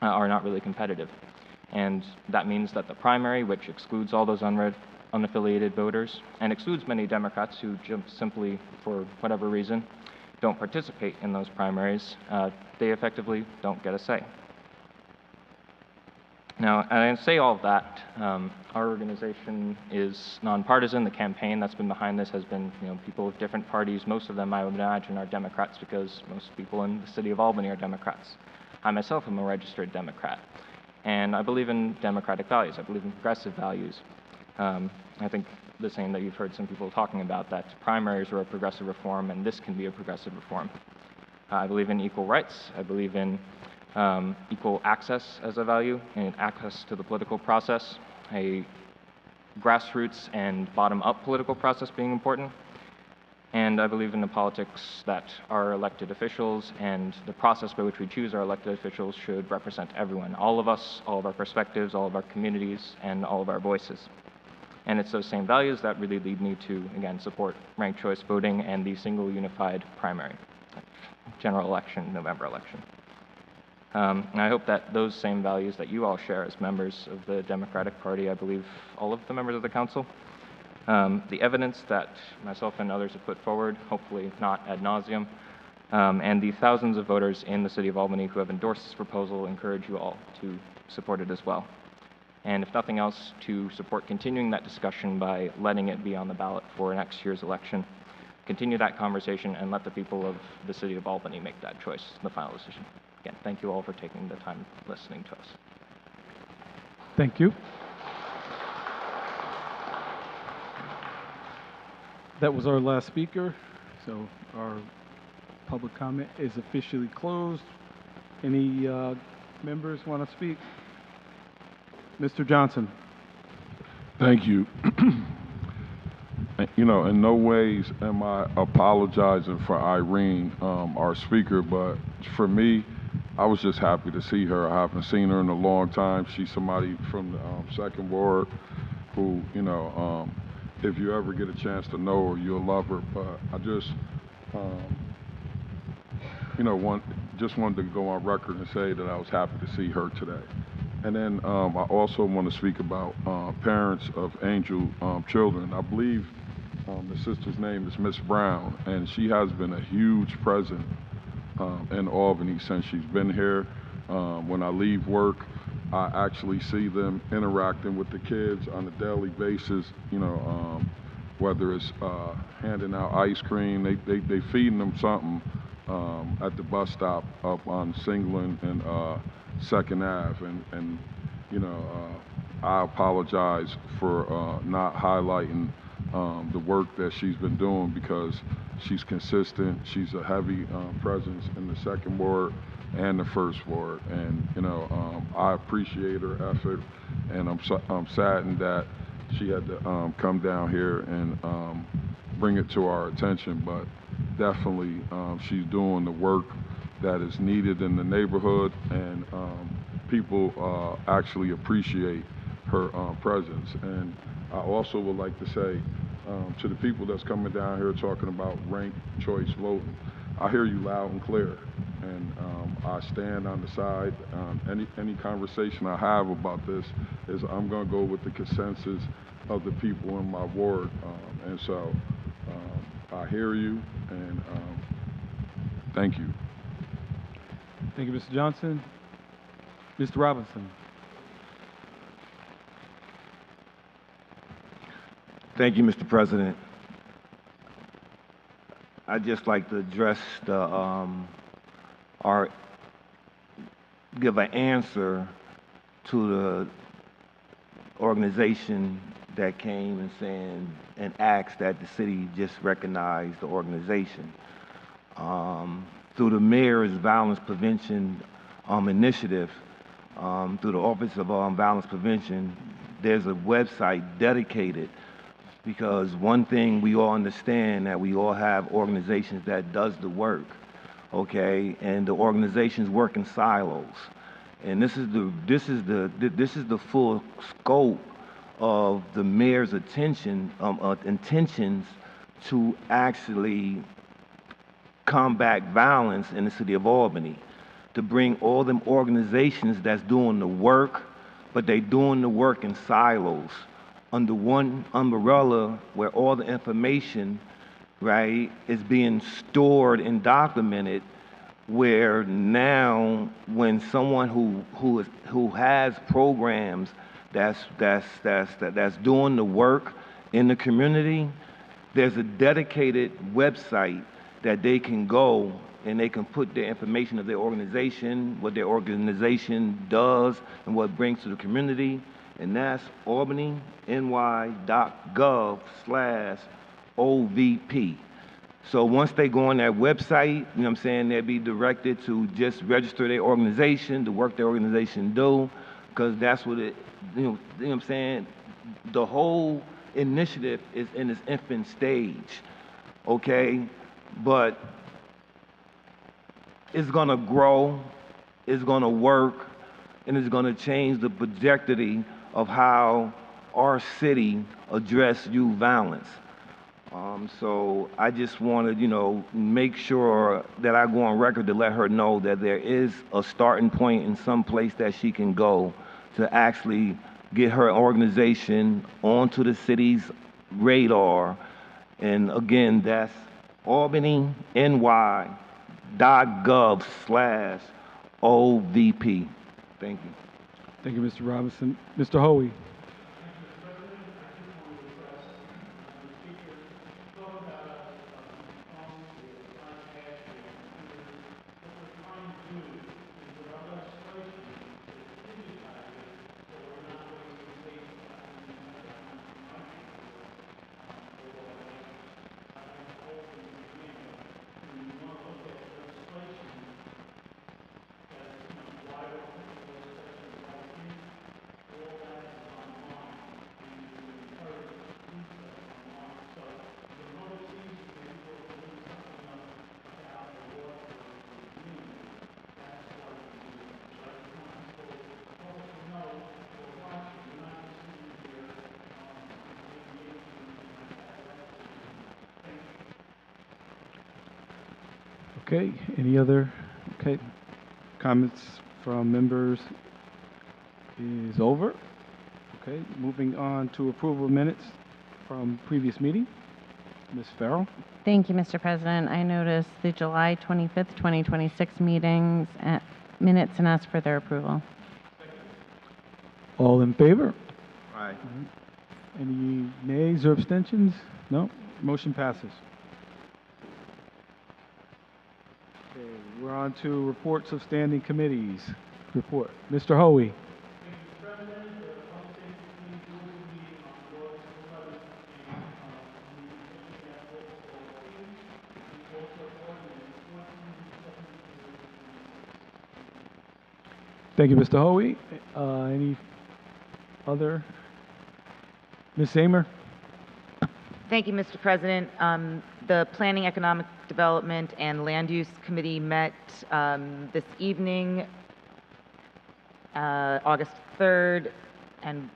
are not really competitive. And that means that the primary, which excludes all those unaffiliated voters and excludes many Democrats who simply, for whatever reason, don't participate in those primaries, they effectively don't get a say. Now, I say all of that. Our organization is nonpartisan. The campaign that's been behind this has been, people of different parties. Most of them, I would imagine, are Democrats because most people in the city of Albany are Democrats. I myself am a registered Democrat, and I believe in democratic values. I believe in progressive values. I think the same that you've heard some people talking about, that primaries are a progressive reform, and this can be a progressive reform. I believe in equal rights. I believe in equal access as a value, and access to the political process, a grassroots and bottom-up political process being important. And I believe in the politics that our elected officials and the process by which we choose our elected officials should represent everyone, all of us, all of our perspectives, all of our communities, and all of our voices. And it's those same values that really lead me to, again, support ranked choice voting and the single unified primary, general election, November election. And I hope that those same values that you all share as members of the Democratic Party, I believe all of the members of the council, the evidence that myself and others have put forward, hopefully not ad nauseum, and the thousands of voters in the city of Albany who have endorsed this proposal encourage you all to support it as well. And if nothing else, to support continuing that discussion by letting it be on the ballot for next year's election. Continue that conversation and let the people of the city of Albany make that choice, the final decision. Again, thank you all for taking the time listening to us. Thank you. That was our last speaker, so our public comment is officially closed. Any members want to speak? Mr. Johnson. Thank you. In no ways am I apologizing for Irene, our speaker, but for me, I was just happy to see her. I haven't seen her in a long time. She's somebody from the Second Ward who, if you ever get a chance to know her, you'll love her. But I just, just wanted to go on record and say that I was happy to see her today. And then I also want to speak about parents of angel children. I believe the sister's name is Miss Brown, and she has been a huge presence in Albany since she's been here. When I leave work, I actually see them interacting with the kids on a daily basis, whether it's handing out ice cream, they feeding them something at the bus stop up on Singleton and Second Ave, and I apologize for not highlighting the work that she's been doing because she's consistent. She's a heavy presence in the Second Ward and the First Ward, and I appreciate her effort, and I'm saddened that she had to come down here and bring it to our attention, but definitely she's doing the work that is needed in the neighborhood, and people actually appreciate her presence. And I also would like to say to the people that's coming down here talking about ranked choice voting, I hear you loud and clear, and I stand on the side. Any conversation I have about this is I'm going to go with the consensus of the people in my ward, and so I hear you, and thank you. Thank you, Mr. Johnson. Mr. Robinson. Thank you, Mr. President. I'd just like to address give an answer to the organization that came and saying and asked that the city just recognize the organization. Through the mayor's violence prevention initiative, through the Office of Violence Prevention, there's a website dedicated, because one thing we all understand, that we all have organizations that does the work, okay, and the organizations work in silos, and this is the full scope of the mayor's intentions to actually combat violence in the city of Albany, to bring all them organizations that's doing the work, but they doing the work in silos under one umbrella where all the information right, is being stored and documented, where now when someone who has programs that's doing the work in the community, there's a dedicated website that they can go and they can put their information of their organization, what their organization does, and what it brings to the community, and that's albanyny.gov/OVP. So once they go on that website, you know what I'm saying, they'll be directed to just register their organization, the work their organization do, because that's what it, you know what I'm saying, the whole initiative is in its infant stage, okay? But it's gonna grow, it's gonna work, and it's gonna change the trajectory of how our city address youth violence. So I just wanted, make sure that I go on record to let her know that there is a starting point in some place that she can go to actually get her organization onto the city's radar. And again, that's albanyny.gov/OVP. Thank you. Thank you, Mr. Robinson. Mr. Hoey. Okay, any other, comments from members is over. Okay, moving on to approval of minutes from previous meeting. Ms. Farrell? Thank you, Mr. President. I noticed the July 25th, 2026 meetings minutes and ask for their approval. All in favor? Aye. Any nays or abstentions? No? Motion passes. Okay, we're on to reports of standing committees. Report. Mr. Hoey. Thank you, Mr. Hoey. Any other? Ms. Zamer? Thank you, Mr. President. The Planning, Economic Development, and Land Use Committee met this evening, August 3rd, and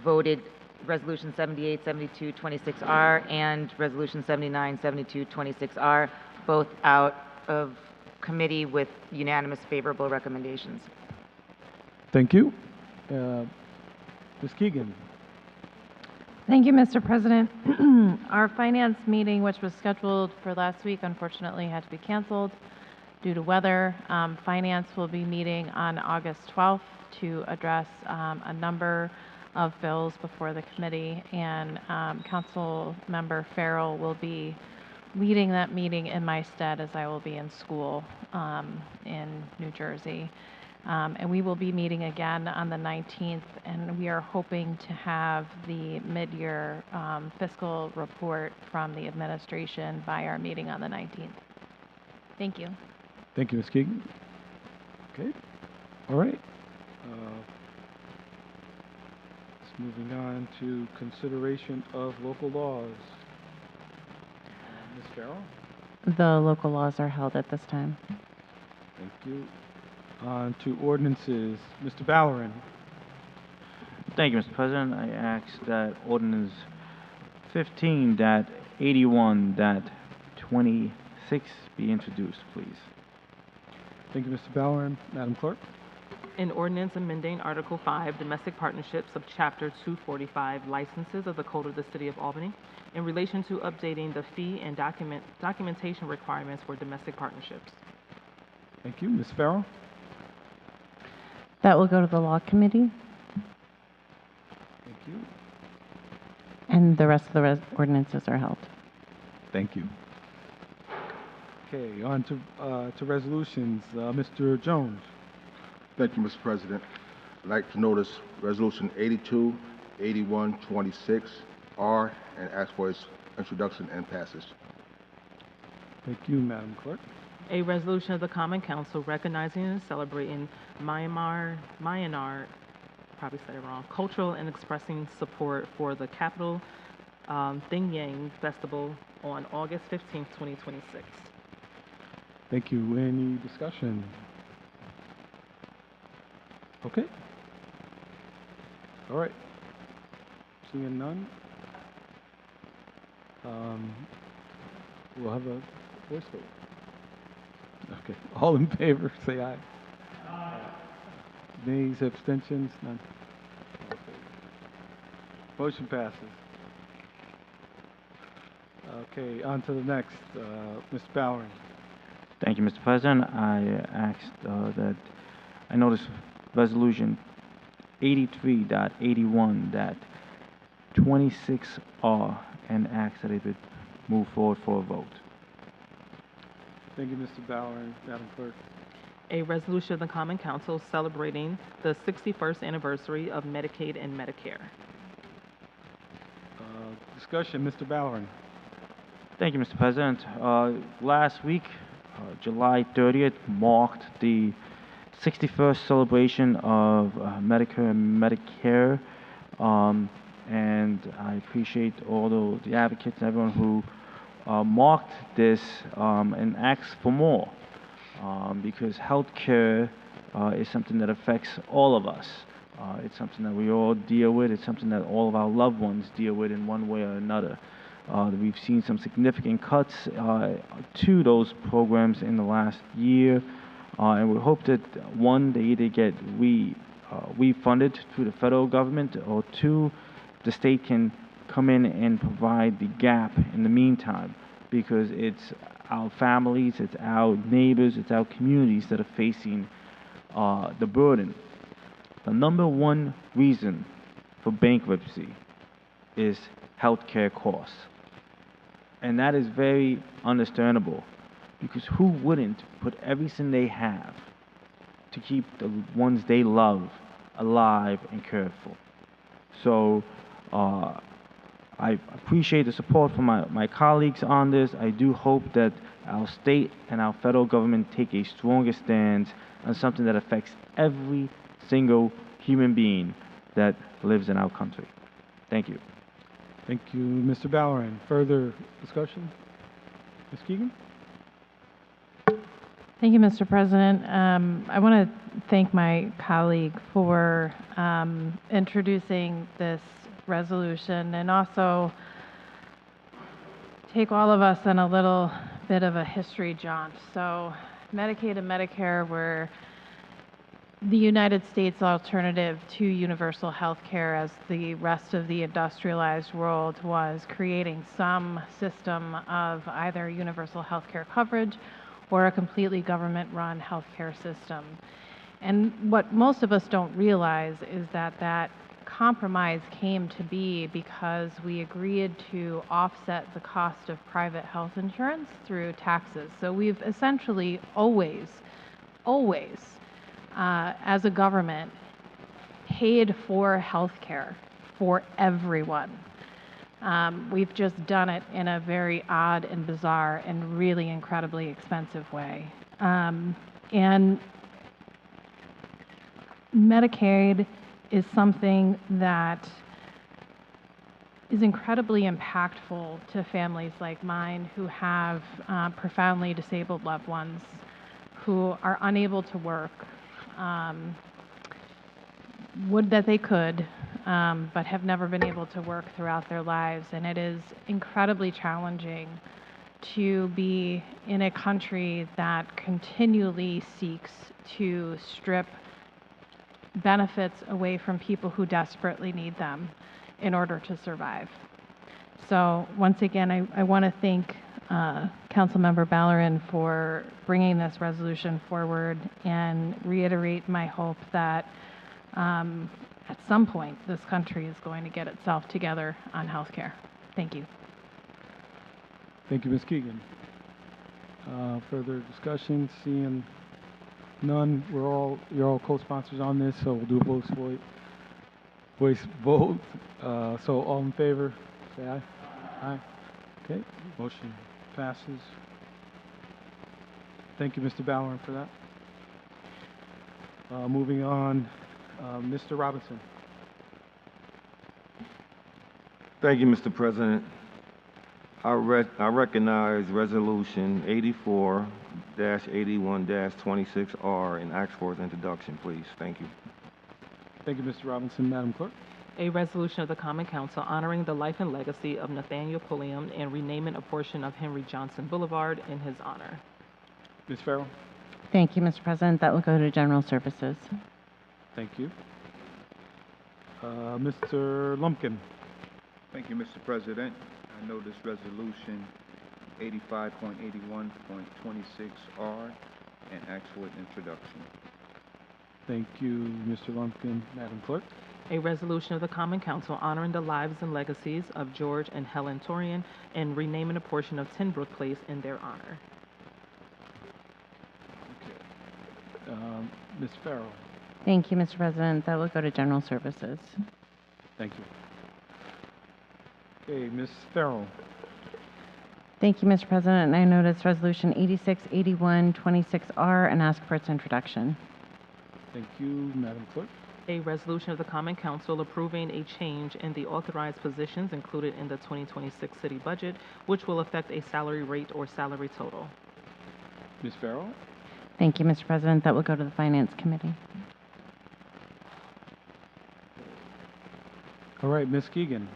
voted Resolution 787226R and Resolution 797226R, both out of committee with unanimous favorable recommendations. Thank you. Ms. Keegan? Thank you, Mr. President. Our finance meeting, which was scheduled for last week, unfortunately had to be canceled due to weather. Finance will be meeting on August 12th to address a number of bills before the committee, and Council Member Farrell will be leading that meeting in my stead, as I will be in school in New Jersey. And we will be meeting again on the 19th, and we are hoping to have the mid-year fiscal report from the administration by our meeting on the 19th. Thank you. Thank you, Ms. Keegan. Okay. All right. Moving on to consideration of local laws. Ms. Farrell? The local laws are held at this time. Thank you. On to ordinances. Mr. Ballerin. Thank you, Mr. President. I ask that ordinance 15-81-26 be introduced, please. Thank you, Mr. Ballerin. Madam Clerk? An ordinance amending Article 5, Domestic Partnerships of Chapter 245, Licenses of the Code of the City of Albany, in relation to updating the fee and documentation requirements for domestic partnerships. Thank you. Ms. Farrell? That will go to the Law Committee, Thank you. and the rest of the ordinances are held. Thank you. Okay, on to resolutions. Mr. Jones. Thank you, Mr. President. I'd like to notice Resolution 82, 81, 26R, and ask for its introduction and passage. Thank you, Madam Clerk. A resolution of the Common Council recognizing and celebrating Myanmar, probably said it wrong, cultural and expressing support for the capital Thing Yang Festival on August 15th, 2026. Thank you. Any discussion? Okay. All right. Seeing none, we'll have a voice vote. Okay. All in favor, say aye. Aye. Nays, abstentions, none. Motion passes. Okay, on to the next. Mr. Bowering. Thank you, Mr. President. I asked that I noticed Resolution 83.81.26R and ask that it would move forward for a vote. Thank you, Mr. Bowering. Madam Clerk. A resolution of the Common Council celebrating the 61st anniversary of Medicaid and Medicare. Discussion, Mr. Bowering. Thank you, Mr. President. Last week, July 30th, marked the 61st celebration of Medicare and Medicare, and I appreciate all the advocates and everyone who marked this and asked for more, because healthcare is something that affects all of us. It's something that we all deal with. It's something that all of our loved ones deal with in one way or another. We've seen some significant cuts to those programs in the last year, and we hope that, one, they either get refunded through the federal government, or two, the state can come in and provide the gap in the meantime, because it's our families, it's our neighbors, it's our communities that are facing the burden. The number one reason for bankruptcy is healthcare costs. And that is very understandable, because who wouldn't put everything they have to keep the ones they love alive and cared for? So I appreciate the support from my colleagues on this. I do hope that our state and our federal government take a stronger stance on something that affects every single human being that lives in our country. Thank you. Thank you, Mr. Bowering. Further discussion? Ms. Keegan? Thank you, Mr. President. I want to thank my colleague for introducing this resolution, and also take all of us on a little bit of a history jaunt. So Medicaid and Medicare were the United States alternative to universal health care, as the rest of the industrialized world was creating some system of either universal health care coverage or a completely government-run health care system. And what most of us don't realize is that that compromise came to be because we agreed to offset the cost of private health insurance through taxes. So we've essentially always, as a government, paid for health care for everyone. We've just done it in a very odd and bizarre and really incredibly expensive way. And Medicaid is something that is incredibly impactful to families like mine who have profoundly disabled loved ones who are unable to work. Would that they could, but have never been able to work throughout their lives. And it is incredibly challenging to be in a country that continually seeks to strip benefits away from people who desperately need them in order to survive. So once again, I want to thank Councilmember Ballerin for bringing this resolution forward and reiterate my hope that at some point this country is going to get itself together on health care. Thank you. Thank you, Ms. Keegan. Further discussion? Seeing none, you're all co-sponsors on this, so we'll do a voice vote. So all in favor, say aye. Aye. Okay, motion passes. Thank you, Mr. Ballerin, for that. Moving on, Mr. Robinson. Thank you, Mr. President. I recognize Resolution 84-81-26R and ask for its introduction, please. Thank you. Thank you, Mr. Robinson. Madam Clerk. A resolution of the Common Council honoring the life and legacy of Nathaniel Pulliam and renaming a portion of Henry Johnson Boulevard in his honor. Ms. Farrell. Thank you, Mr. President. That will go to General Services. Thank you. Mr. Lumpkin. Thank you, Mr. President. I know this resolution 85.81.26R and ask for its introduction. Thank you, Mr. Lumpkin. Madam Clerk. A resolution of the Common Council honoring the lives and legacies of George and Helen Torian and renaming a portion of Tinbrook Place in their honor. Ms. Farrell. Thank you, Mr. President. That will go to General Services. Thank you. Okay, Ms. Farrell. Thank you, Mr. President. And I notice Resolution 8681-26R and ask for its introduction. Thank you, Madam Clerk. A resolution of the Common Council approving a change in the authorized positions included in the 2026 city budget, which will affect a salary rate or salary total. Ms. Farrell. Thank you, Mr. President. That will go to the Finance Committee. All right, Ms. Keegan.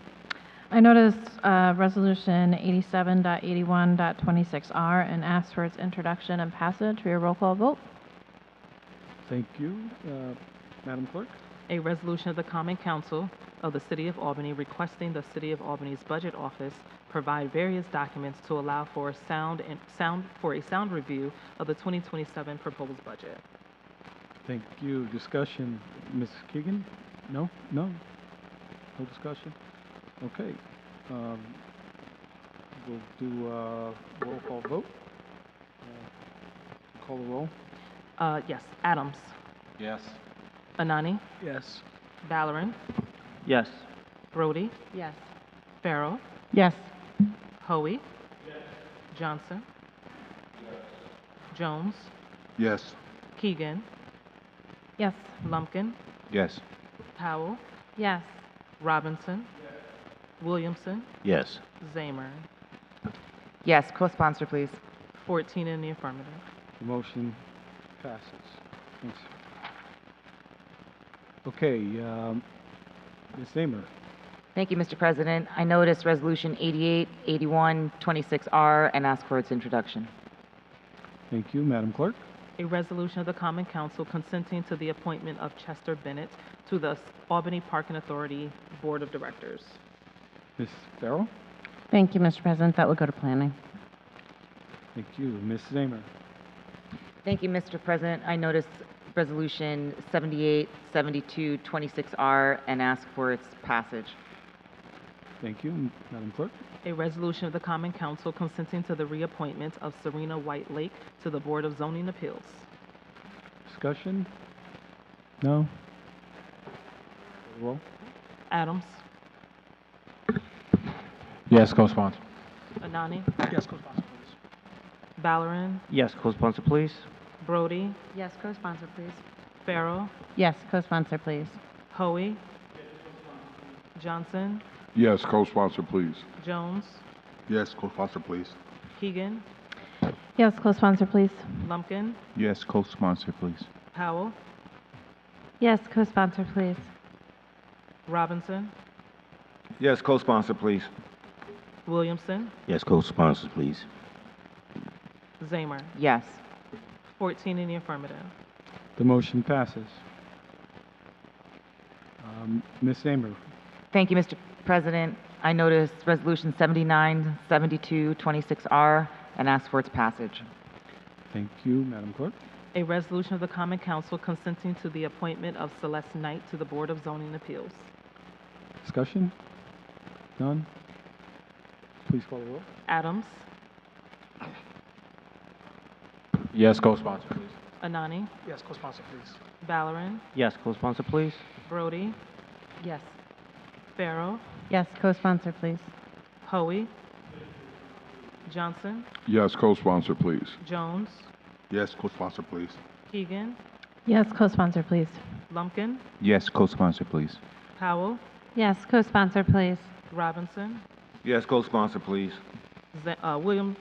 I notice Resolution 87.81.26R and ask for its introduction and passage via roll call vote. Thank you. Madam Clerk. A resolution of the Common Council of the City of Albany requesting the City of Albany's Budget Office provide various documents to allow for a sound review of the 2027 proposed budget. Thank you. Discussion. Ms. Keegan? No? No? No discussion? Okay. We'll do a roll call vote. Call the roll. Yes. Adams. Yes. Anani. Yes. Ballerin. Yes. Brody. Yes. Farrell. Yes. Hoey. Johnson. Jones. Yes. Keegan. Yes. Lumpkin. Yes. Powell. Yes. Robinson. Williamson. Yes. Zamer. Yes, co-sponsor, please. 14 in the affirmative. The motion passes. Thanks. Okay, Ms. Zamer. Thank you, Mr. President. I notice Resolution 8881-26R and ask for its introduction. Thank you, Madam Clerk. A resolution of the Common Council consenting to the appointment of Chester Bennett to the Albany Parking Authority Board of Directors. Ms. Farrell. Thank you, Mr. President. That will go to Planning. Thank you, Ms. Zamer. Thank you, Mr. President. I notice Resolution 7872-26R and ask for its passage. Thank you, Madam Clerk. A resolution of the Common Council consenting to the reappointment of Serena White Lake to the Board of Zoning Appeals. Discussion? No? Roll. Adams. Yes, co-sponsor. Anani. Yes, co-sponsor, please. Ballerin. Yes, co-sponsor, please. Brody. Yes, co-sponsor, please. Farrell. Yes, co-sponsor, please. Hoey. Johnson. Yes, co-sponsor, please. Jones. Yes, co-sponsor, please. Keegan. Yes, co-sponsor, please. Lumpkin. Yes, co-sponsor, please. Powell. Yes, co-sponsor, please. Robinson. Yes, co-sponsor, please. Williamson. Yes, co-sponsor, please. Zamer. Yes. 14 in the affirmative. The motion passes. Ms. Zamer. Thank you, Mr. President. I notice Resolution 797226R and ask for its passage. Thank you, Madam Clerk. A resolution of the Common Council consenting to the appointment of Celeste Knight to the Board of Zoning Appeals. Discussion? None? Please call the roll. Adams. Yes, co-sponsor, please. Anani. Yes, co-sponsor, please. Valorant. Yes, co-sponsor, please. Brody. Yes. Farrell. Yes, co-sponsor, please. Hoey. Johnson. Yes, co-sponsor, please. Jones. Yes, co-sponsor, please. Keegan. Yes, co-sponsor, please. Lumpkin. Yes, co-sponsor, please. Powell. Yes, co-sponsor, please. Robinson. Yes, co-sponsor, please.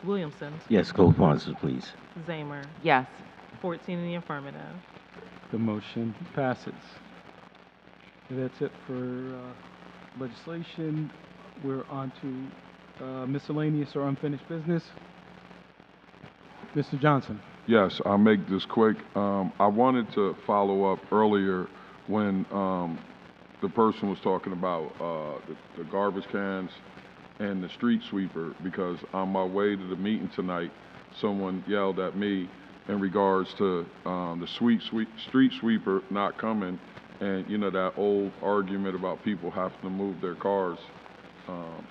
Williamson. Yes, co-sponsor, please. Zamer. Yes. 14 in the affirmative. The motion passes. And that's it for legislation. We're on to miscellaneous or unfinished business. Mr. Johnson. Yes, I'll make this quick. I wanted to follow up earlier when the person was talking about the garbage cans and the street sweeper, because on my way to the meeting tonight, someone yelled at me in regards to the street sweeper not coming, and you know that old argument about people having to move their cars.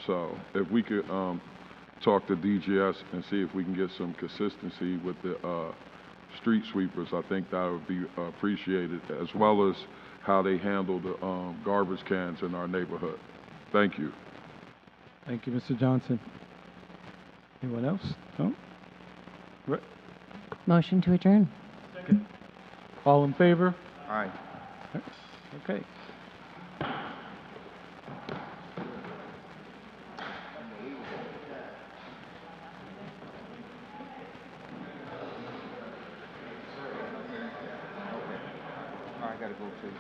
So if we could talk to DGS and see if we can get some consistency with the street sweepers, I think that would be appreciated, as well as how they handle the garbage cans in our neighborhood. Thank you. Thank you, Mr. Johnson. Anyone else? No? Right. Motion to adjourn. All in favor? Aye. Okay. I gotta go too.